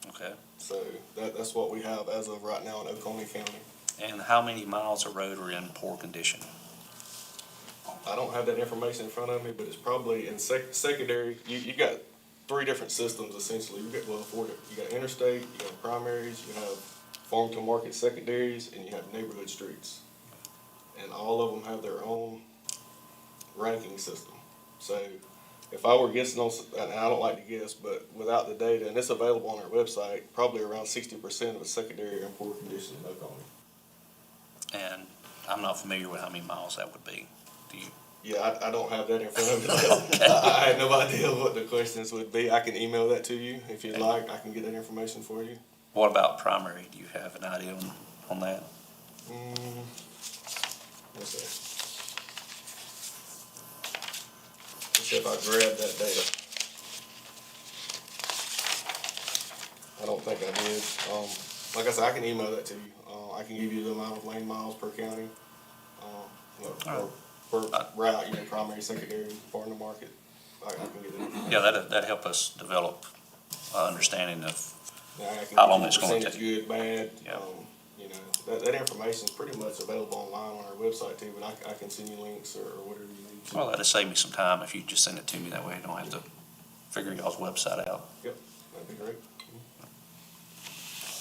Okay. So that's what we have as of right now in Oconee County. And how many miles of road are in poor condition? I don't have that information in front of me, but it's probably in secondary. You got three different systems essentially. You got, well, four. You got interstate, you got primaries, you have farm to market secondaries, and you have neighborhood streets. And all of them have their own ranking system. So if I were guessing on, and I don't like to guess, but without the data, and it's available on our website, probably around 60% of the secondary are in poor condition in Oconee. And I'm not familiar with how many miles that would be. Do you? Yeah, I don't have that in front of me. I had no idea what the questions would be. I can email that to you if you'd like. I can get that information for you. What about primary? Do you have an idea on that? Let's see. Let's see if I grab that data. I don't think I did. Like I said, I can email that to you. I can give you the amount of lane miles per county, or per route, primary, secondary, farm to market. I can get it. Yeah, that'd help us develop understanding of Yeah, I can how give long you it's gonna percentage take. Good, bad, Yeah. That information is pretty much available online on our website too, but I can send you links or whatever you need to. Well, that'd save me some time if you just send it to me. That way I don't have to figure y'all's website out. Yep, that'd be great.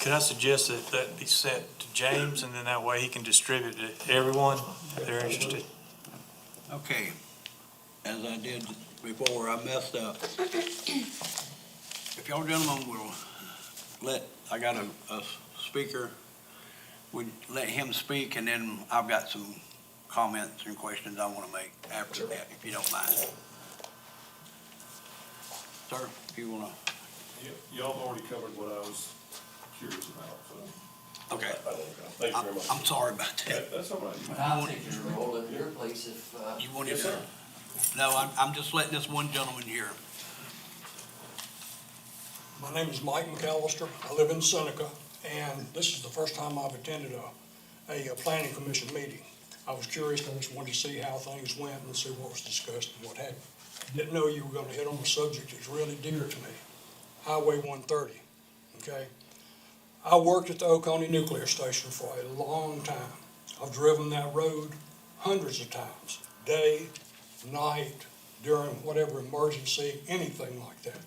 Could I suggest that that be sent to James, and then that way he can distribute it to everyone if they're interested? Okay, as I did before, I messed up. If y'all gentlemen will I got a speaker, would let him speak, and then I've got some comments and questions I want to make after that, if you don't mind. Sir, if you want to. Y'all have already covered what I was curious about, so. Okay. Thank you very much. I'm sorry about that. That's all right. I'll take your role in your place if, You want Yes, to? sir. No, I'm just letting this one gentleman hear. My name is Mike McAllister. I live in Seneca, and this is the first time I've attended a planning commission meeting. I was curious, I just wanted to see how things went and see what was discussed and what happened. Didn't know you were gonna hit on a subject that's really dear to me, Highway 130, okay? I worked at the Oconee Nuclear Station for a long time. I've driven that road hundreds of times, day, night, during whatever emergency, anything like that.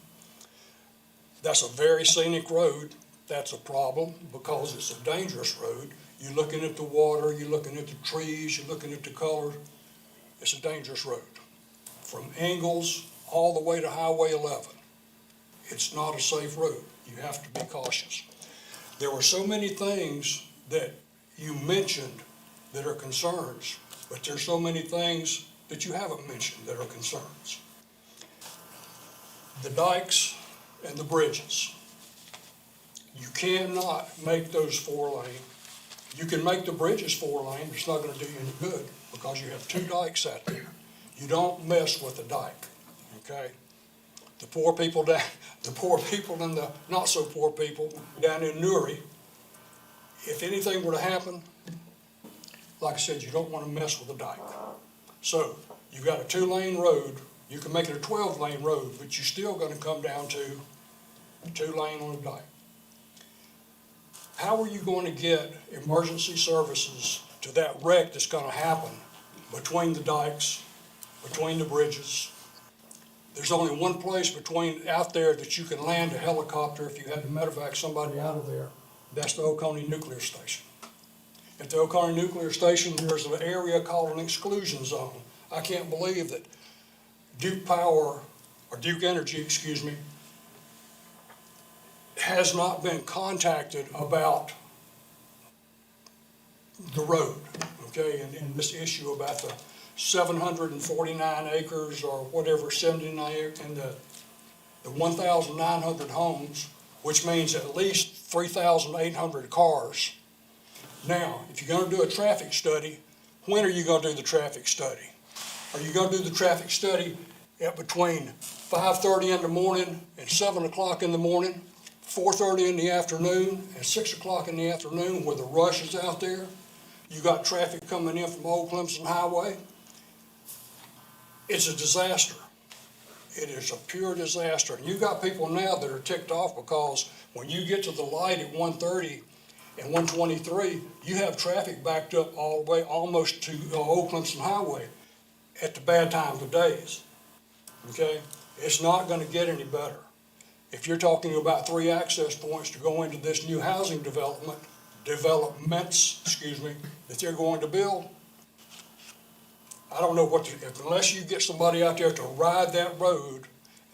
That's a very scenic road. That's a problem because it's a dangerous road. You're looking at the water, you're looking at the trees, you're looking at the color. It's a dangerous road. From Ingalls all the way to Highway 11. It's not a safe road. You have to be cautious. There were so many things that you mentioned that are concerns, but there's so many things that you haven't mentioned that are concerns. The dikes and the bridges. You cannot make those 4-lane. You can make the bridges 4-lane, but it's not gonna do you any good because you have 2 dikes out there. You don't mess with the dike, okay? The poor people and the not so poor people down in Newry, if anything were to happen, like I said, you don't wanna mess with the dike. So, you got a 2-lane road, you can make it a 12-lane road, but you're still gonna come down to 2-lane on a dike. How are you going to get emergency services to that wreck that's gonna happen between the dikes, between the bridges? There's only one place out there that you can land a helicopter if you had to medevac somebody out of there. That's the Oconee Nuclear Station. At the Oconee Nuclear Station, there's an area called an exclusion zone. I can't believe that Duke Energy, has not been contacted about the road, okay, and this issue about the 749 acres or whatever, 79, and the 1,900 homes, which means at least 3,800 cars. Now, if you're gonna do a traffic study, when are you gonna do the traffic study? Are you gonna do the traffic study at between 5:30 in the morning and 7 o'clock in the morning, 4:30 in the afternoon and 6 o'clock in the afternoon where the rush is out there? You got traffic coming in from Old Clemson Highway. It's a disaster. It is a pure disaster. And you got people now that are ticked off because when you get to the light at 130 and 123, you have traffic backed up all the way almost to Old Clemson Highway at the bad times of days. Okay? It's not gonna get any better. If you're talking about 3 access points to go into this new housing developments, that they're going to build, I don't know what, unless you get somebody out there to ride that road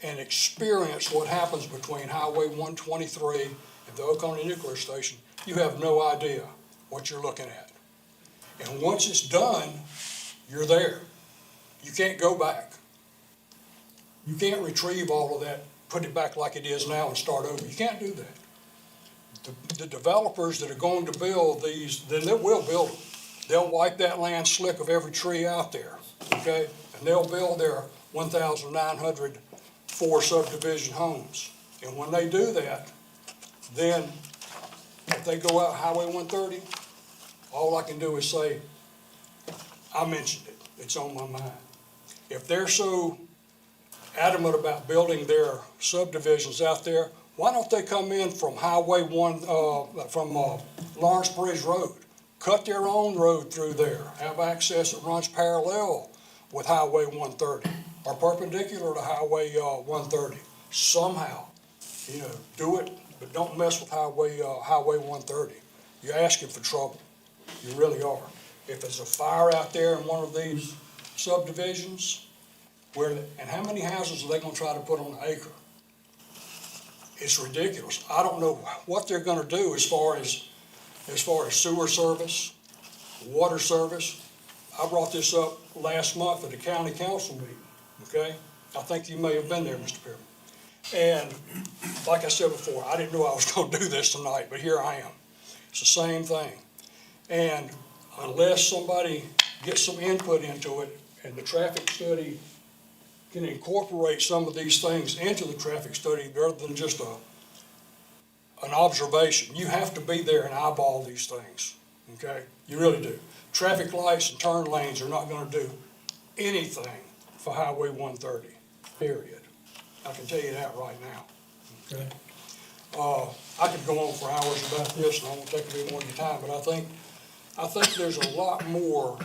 and experience what happens between Highway 123 and the Oconee Nuclear Station, you have no idea what you're looking at. And once it's done, you're there. You can't go back. You can't retrieve all of that, put it back like it is now and start over. You can't do that. The developers that are going to build these, then they will build them. They'll wipe that land slick of every tree out there, okay? And they'll build their 1,904 subdivision homes. And when they do that, then if they go out Highway 130, all I can do is say, I mentioned it, it's on my mind. If they're so adamant about building their subdivisions out there, why don't they come in from Highway 1, from Lawrence Bridge Road? Cut their own road through there, have access that runs parallel with Highway 130 or perpendicular to Highway 130. Somehow, do it, but don't mess with Highway 130. You're asking for trouble. You really are. If there's a fire out there in one of these subdivisions, and how many houses are they gonna try to put on an acre? It's ridiculous. I don't know what they're gonna do as far as sewer service, water service. I brought this up last month at the county council meeting, okay? I think you may have been there, Mr. Pierman. And like I said before, I didn't know I was gonna do this tonight, but here I am. It's the same thing. And unless somebody gets some input into it and the traffic study can incorporate some of these things into the traffic study rather than just an observation. You have to be there and eyeball these things, okay? You really do. Traffic lights and turn lanes are not gonna do anything for Highway 130, period. I can tell you that right now, okay? I could go on for hours about this, and I won't take any more of your time, but I think there's a lot more.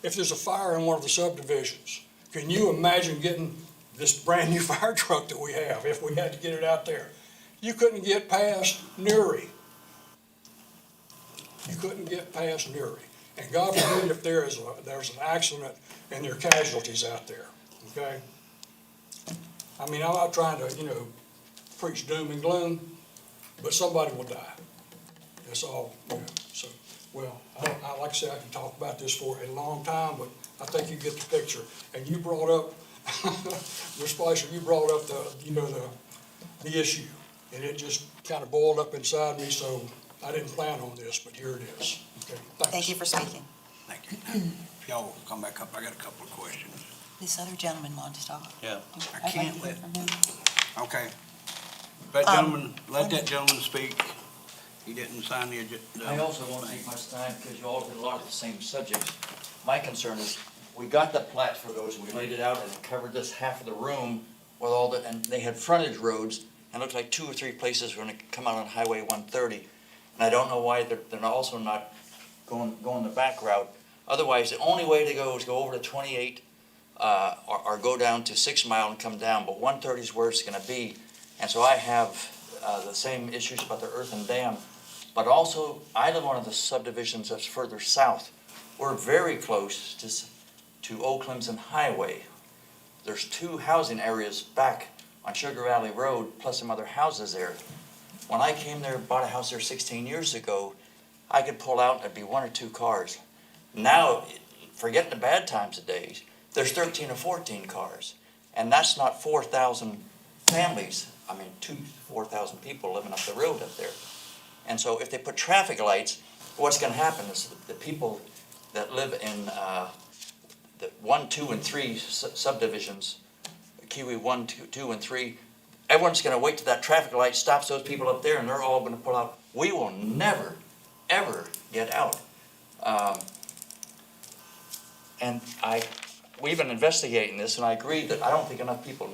If there's a fire in one of the subdivisions, can you imagine getting this brand-new fire truck that we have if we had to get it out there? You couldn't get past Newry. You couldn't get past Newry. And God forbid if there's an accident and there are casualties out there, okay? I mean, I'm not trying to, preach doom and gloom, but somebody will die. That's all, so, well, like I said, I can talk about this for a long time, but I think you get the picture. And you brought up, Ms. Fleischer, you brought up the issue. And it just kind of boiled up inside me, so I didn't plan on this, but here it is. Okay, thanks. Thank you for speaking. Thank you. If y'all will come back up, I got a couple of questions. This other gentleman wanted to talk. Yeah. I'd I like can't to hear let, from him. okay. Let that gentleman speak. He didn't sign the agenda. I also won't take much time because you all did a lot of the same subjects. My concern is, we got the plat for those, we laid it out and it covered this half of the room with and they had frontage roads, and it looked like 2 or 3 places were gonna come out on Highway 130. And I don't know why they're also not going the back route. Otherwise, the only way to go is go over to 28, or go down to 6 Mile and come down, but 130 is where it's gonna be. And so I have the same issues about the earthen dam, but also I live one of the subdivisions that's further south. We're very close to Old Clemson Highway. There's 2 housing areas back on Sugar Valley Road, plus some other houses there. When I came there, bought a house there 16 years ago, I could pull out, and there'd be 1 or 2 cars. Now, forget the bad times of days, there's 13 or 14 cars. And that's not 4,000 families, 4,000 people living up the road up there. And so if they put traffic lights, what's gonna happen is the people that live in the 1, 2, and 3 subdivisions, Kiwi 1, 2, and 3, everyone's gonna wait till that traffic light stops those people up there and they're all gonna pull out. We will never, ever get out. And we've been investigating this, and I agree that I don't think enough people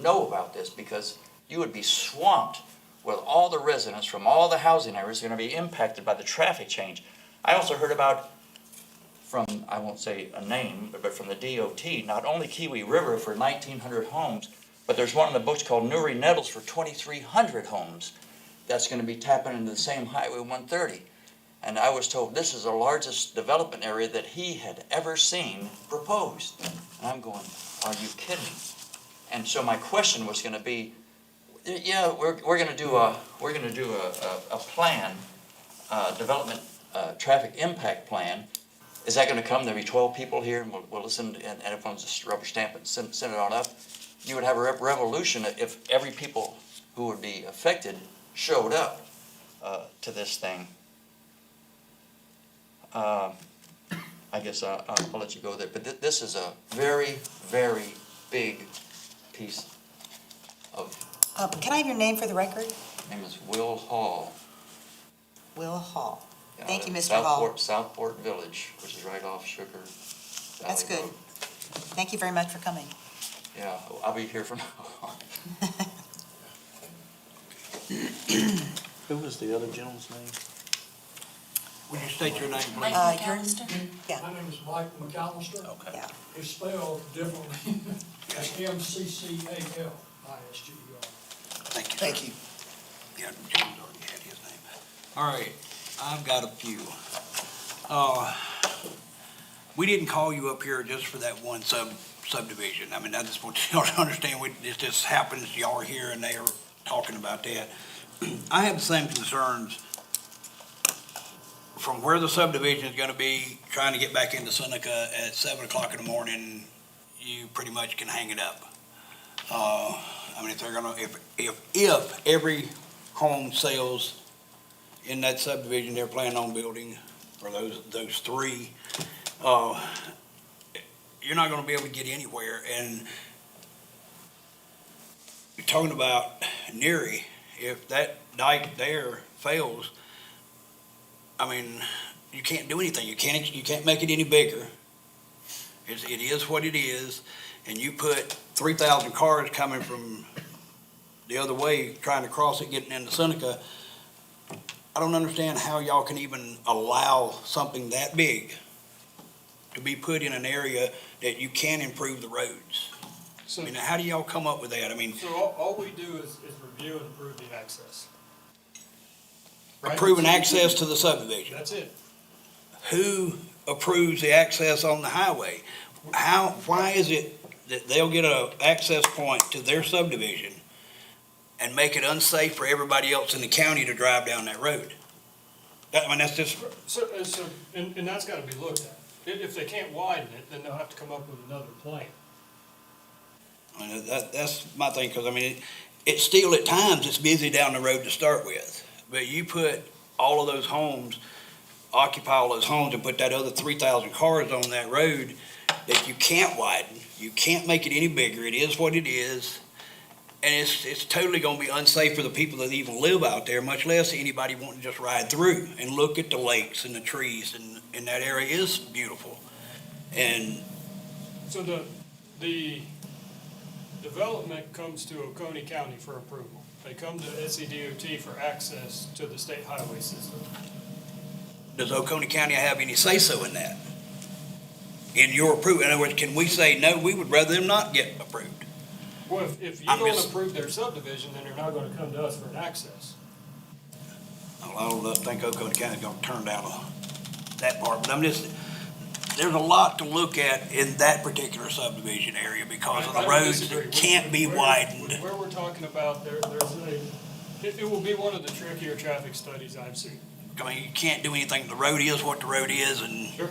know about this, because you would be swamped with all the residents from all the housing areas are gonna be impacted by the traffic change. I also heard about from, I won't say a name, but from the DOT, not only Kiwi River for 1,900 homes, but there's one in the books called Newry Nettles for 2,300 homes that's gonna be tapping into the same Highway 130. And I was told this is the largest development area that he had ever seen proposed. And I'm going, are you kidding? And so my question was gonna be, yeah, we're gonna do a plan, development, traffic impact plan. Is that gonna come? There'll be 12 people here, and we'll listen, and everyone's just rubber stamp it, send it on up. You would have a revolution if every people who would be affected showed up to this thing. I guess I'll let you go there, but this is a very, very big piece of, Can I have your name for the record? name is Will Hall. Will Hall. Yeah, Thank you, that's Mr. Hall. Southport Village, which is right off Sugar Valley That's good. Road. Thank you very much for coming. Yeah, I'll be here from now on. Who was the other gentleman's name? Would you state your name, please? Yeah. My name is Mike McAllister. Okay. Yeah. It's spelled differently. It's McCallisger. Thank you. Thank you. Yeah, James already had his name. All right, I've got a few. We didn't call you up here just for that one subdivision. I mean, I just want you all to understand, it just happens, y'all are here and they are talking about that. I have the same concerns from where the subdivision is gonna be, trying to get back into Seneca at 7 o'clock in the morning, you pretty much can hang it up. I mean, if they're gonna, if every home sells in that subdivision they're planning on building, or those three, you're not gonna be able to get anywhere. And you're talking about Neary, if that dike there fails, I mean, you can't do anything. You can't make it any bigger. It is what it is, and you put 3,000 cars coming from the other way, trying to cross it, getting into Seneca. I don't understand how y'all can even allow something that big to be put in an area that you can improve the roads. So, I mean, how do y'all come up with that? I mean, so all we do is review and approve the access. Right? approving access to the subdivision. That's it. Who approves the access on the highway? Why is it that they'll get a access point to their subdivision and make it unsafe for everybody else in the county to drive down that road? I mean, that's just, And that's gotta be looked at. If they can't widen it, then they'll have to come up with another plan. I mean, that's my thing, because I mean, it's still at times, it's busy down the road to start with. But you put all of those homes, occupy all those homes and put that other 3,000 cars on that road that you can't widen, you can't make it any bigger, it is what it is. And it's totally gonna be unsafe for the people that even live out there, much less anybody wanting to just ride through and look at the lakes and the trees, and that area is beautiful. And So the development comes to Oconee County for approval. They come to SCDOT for access to the state highway system. does Oconee County have any say-so in that? In your approval, in other words, can we say, no, we would rather them not get approved? Well, if you I'm don't just- approve their subdivision, then they're not gonna come to us for an access. I don't think Oconee County's gonna turn down that part, but there's a lot to look at in that particular subdivision area because of I the don't roads disagree. that can't be widened. Where we're talking about, it will be one of the trickier traffic studies I've seen. I mean, you can't do anything, the road is what the road is, and, Sure.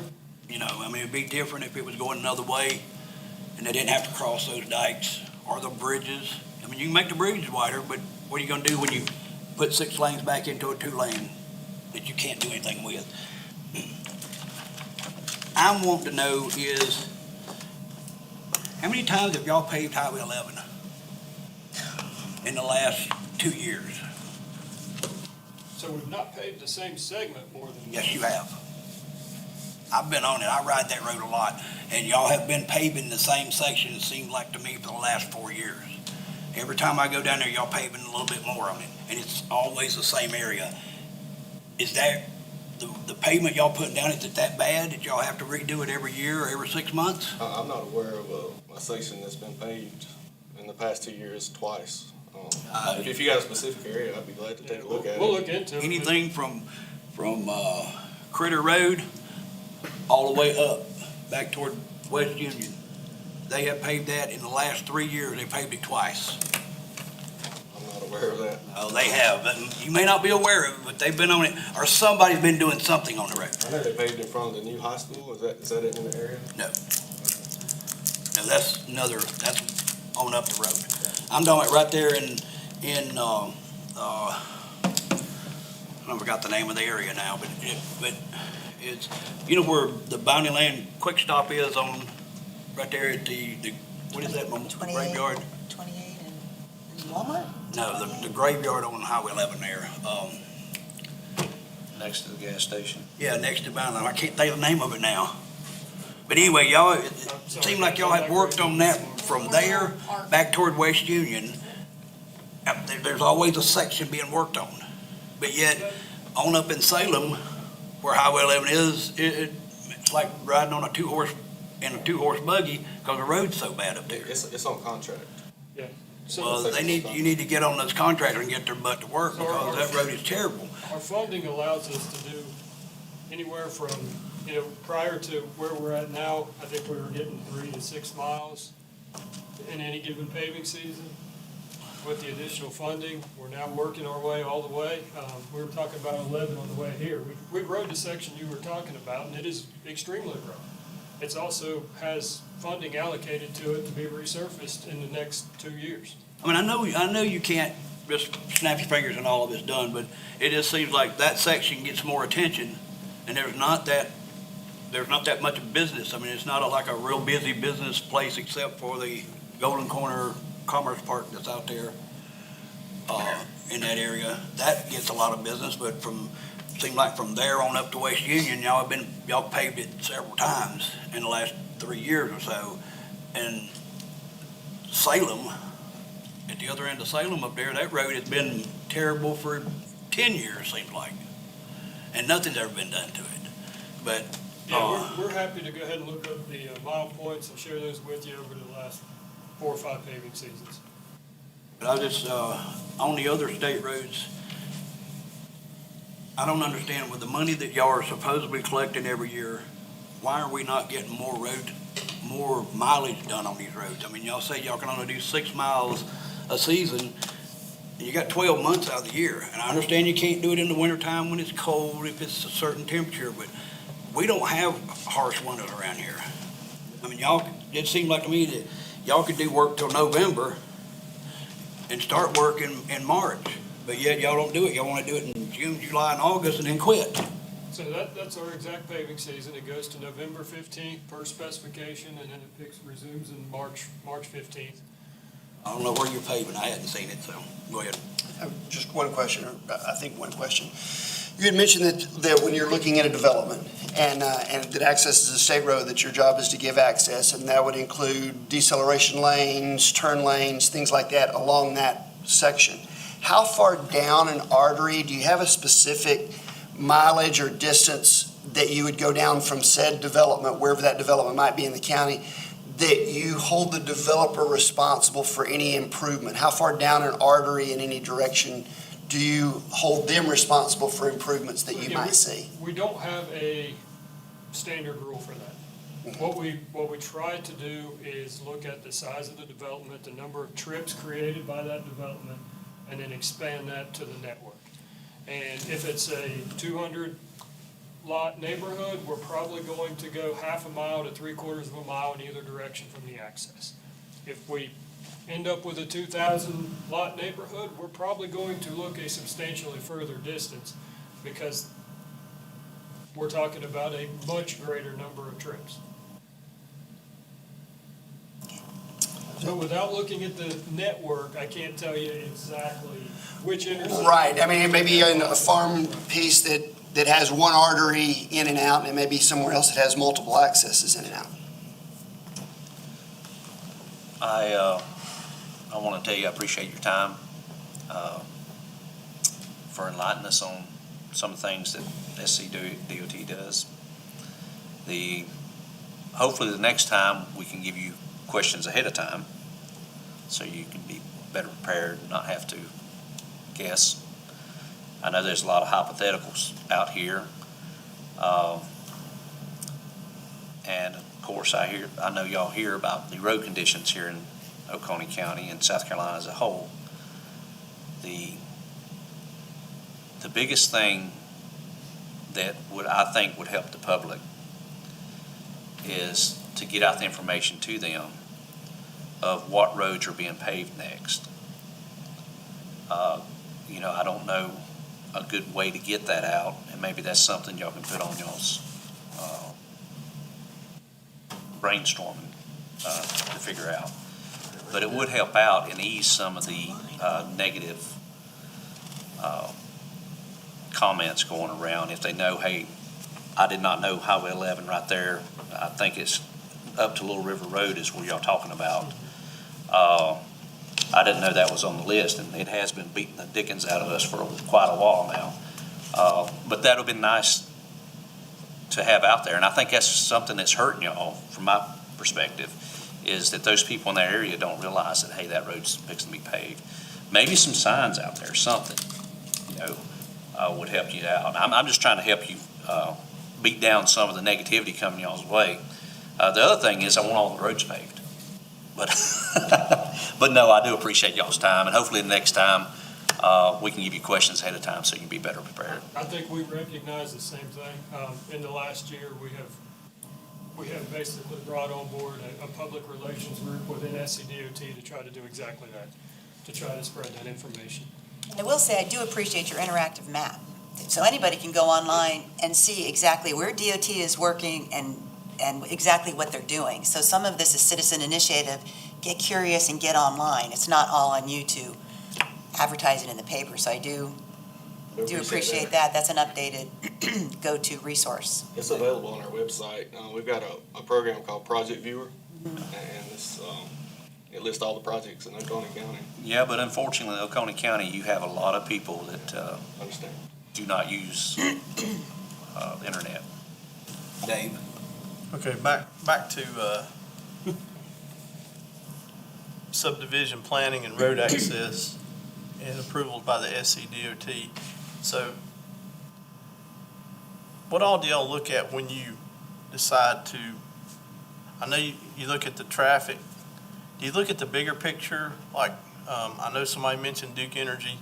you know, I mean, it'd be different if it was going another way, and they didn't have to cross those dikes or the bridges. I mean, you can make the bridges wider, but what are you gonna do when you put 6 lanes back into a 2-lane that you can't do anything with? I'm wanting to know is, how many times have y'all paved Highway 11 in the last 2 years? So we've not paved the same segment more than. Yes, you have. I've been on it, I ride that road a lot, and y'all have been paving the same section, it seems like to me, for the last 4 years. Every time I go down there, y'all paving a little bit more on it, and it's always the same area. Is that, the pavement y'all putting down, is it that bad that y'all have to redo it every year or every 6 months? I'm not aware of a section that's been paved in the past 2 years twice. If you got a specific area, I'd be glad to take a look at it. We'll look into it. Anything from Critter Road all the way up, back toward West Union. They have paved that in the last 3 years, they paved it twice. I'm not aware of that. Oh, they have, but you may not be aware of it, but they've been on it, or somebody's been doing something on the road. I know they paved in front of the new high school. Is that it in the area? No. No, that's on up the road. I'm talking right there in, I forgot the name of the area now, but it's, you know where the Bounty Land Quick Stop is on, right there at the what is that, 28. graveyard? 28 and Walmart? No, the graveyard on Highway 11 there. Next to the gas station. Yeah, next to Bounty Land. I can't think of the name of it now. But anyway, y'all, it seemed like y'all had worked on that from there back toward West Union. There's always a section being worked on. But yet, on up in Salem, where Highway 11 is, it's like riding on a two-horse buggy because the road's so bad up there. It's on contract. Yeah. Well, you need to get on those contractors and get their butt to work because that road is terrible. Our funding allows us to do anywhere from, prior to where we're at now, I think we were getting 3 to 6 miles in any given paving season. With the additional funding, we're now working our way all the way. We were talking about 11 on the way here. We rode the section you were talking about, and it is extremely rough. It also has funding allocated to it to be resurfaced in the next 2 years. I mean, I know you can't just snap your fingers and all of it's done, but it just seems like that section gets more attention, and there's not that much business. I mean, it's not like a real busy business place except for the Golden Corner Commerce Park that's out there in that area. That gets a lot of business, but seemed like from there on up to West Union, y'all paved it several times in the last 3 years or so. And Salem, at the other end of Salem up there, that road has been terrible for 10 years, seems like. And nothing's ever been done to it. But Yeah, we're happy to go ahead and look up the mile points and share those with you over the last 4 or 5 paving seasons. But I just, on the other state roads, I don't understand, with the money that y'all are supposedly collecting every year, why are we not getting more mileage done on these roads? I mean, y'all say y'all can only do 6 miles a season, and you got 12 months out of the year. And I understand you can't do it in the wintertime when it's cold, if it's a certain temperature, but we don't have harsh winters around here. I mean, it seemed like to me that y'all could do work till November and start work in March, but yet y'all don't do it. Y'all want to do it in June, July, and August and then quit. So that's our exact paving season. It goes to November 15th per specification, and then it resumes in March 15th. I don't know where you're paving. I hadn't seen it, so go ahead. Just one question, or I think one question. You had mentioned that when you're looking at a development and that access is a state road, that your job is to give access, and that would include deceleration lanes, turn lanes, things like that along that section. How far down an artery, do you have a specific mileage or distance that you would go down from said development, wherever that development might be in the county, that you hold the developer responsible for any improvement? How far down an artery in any direction do you hold them responsible for improvements that you might see? We don't have a standard rule for that. What we try to do is look at the size of the development, the number of trips created by that development, and then expand that to the network. And if it's a 200 lot neighborhood, we're probably going to go half a mile to 3/4 of a mile in either direction from the access. If we end up with a 2,000 lot neighborhood, we're probably going to look a substantially further distance, because we're talking about a much greater number of trips. So without looking at the network, I can't tell you exactly which intersection. Right, I mean, maybe in a farm piece that that has one artery in and out, and it may be somewhere else that has multiple accesses in and out? I want to tell you, I appreciate your time for enlightening us on some of the things that SCDOT does. Hopefully the next time we can give you questions ahead of time so you can be better prepared and not have to guess. I know there's a lot of hypotheticals out here. And of course I know y'all hear about the road conditions here in Oconee County and South Carolina as a whole. The biggest thing that I think would help the public is to get out the information to them of what roads are being paved next. I don't know a good way to get that out, and maybe that's something y'all can put on y'all's brainstorming to figure out. But it would help out and ease some of the negative comments going around if they know, hey, I did not know Highway 11 right there. I think it's up to Little River Road is where y'all talking about. I didn't know that was on the list, and it has been beating the dickens out of us for quite a while now. But that would be nice to have out there, and I think that's something that's hurting y'all from my perspective, is that those people in that area don't realize that, hey, that road's fixing to be paved. Maybe some signs out there, something, would help you out. I'm just trying to help you beat down some of the negativity coming y'all's way. The other thing is I want all the roads paved. But no, I do appreciate y'all's time, and hopefully the next time we can give you questions ahead of time so you can be better prepared. I think we recognize the same thing. In the last year, we have basically brought on board a public relations group within SCDOT to try to do exactly that, to try to spread that information. And I will say, I do appreciate your interactive map. So anybody can go online and see exactly where DOT is working and exactly what they're doing. So some of this is citizen initiative. Get curious and get online. It's not all on you to advertise it in the paper. So I do appreciate that. That's an updated go-to resource. It's available on our website. We've got a program called Project Viewer, and it lists all the projects in Oconee County. Yeah, but unfortunately, in Oconee County, you have a lot of people that Understand. do not use the internet. Dave? Okay, back to subdivision planning and road access and approval by the SCDOT. So what all do y'all look at when you decide to, I know you look at the traffic, do you look at the bigger picture? Like, I know somebody mentioned Duke Energy,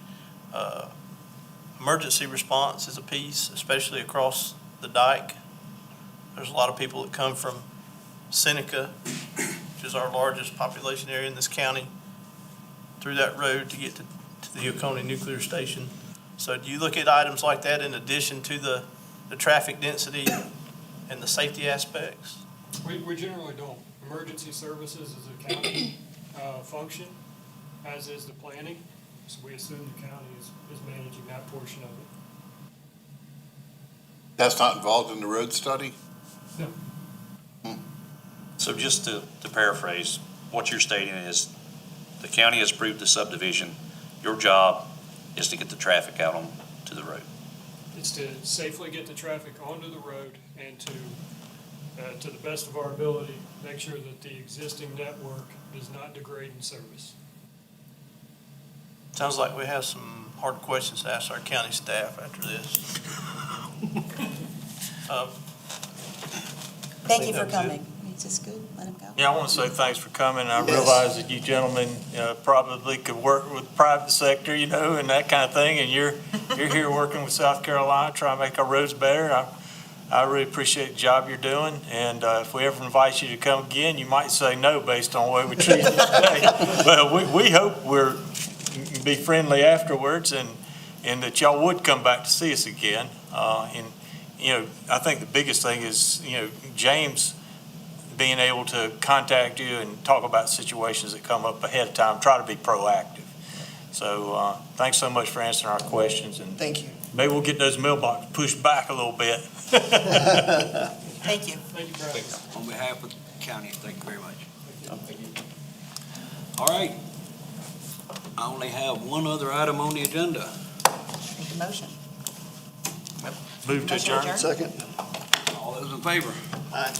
emergency response is a piece, especially across the dike. There's a lot of people that come from Seneca, which is our largest population area in this county, through that road to get to the Oconee Nuclear Station. So do you look at items like that in addition to the traffic density and the safety aspects? We generally don't. Emergency services is a county function, as is the planning. So we assume the county is managing that portion of it. That's not involved in the road study? No. So just to paraphrase, what you're stating is the county has approved the subdivision. Your job is to get the traffic out onto the road. It's to safely get the traffic onto the road and to the best of our ability, make sure that the existing network does not degrade in service. Sounds like we have some hard questions to ask our county staff after this. Thank you for coming. Is this good? Let him go. Yeah, I want to say thanks for coming. I realize that you gentlemen probably could work with the private sector, and that kind of thing, and you're here working with South Carolina, trying to make our roads better. I really appreciate the job you're doing, and if we ever invite you to come again, you might say no based on the way we treated you today. But we hope we're be friendly afterwards, and that y'all would come back to see us again. I think the biggest thing is, James being able to contact you and talk about situations that come up ahead of time, try to be proactive. So, thanks so much for answering our questions, and Thank you. maybe we'll get those mailboxes pushed back a little bit. Thank you. Thank you, Brad. On behalf of the county, thank you very much. All right. I only have one other item on the agenda. Make a motion. Move to Motion adjourn. Second. All those in favor? Aye.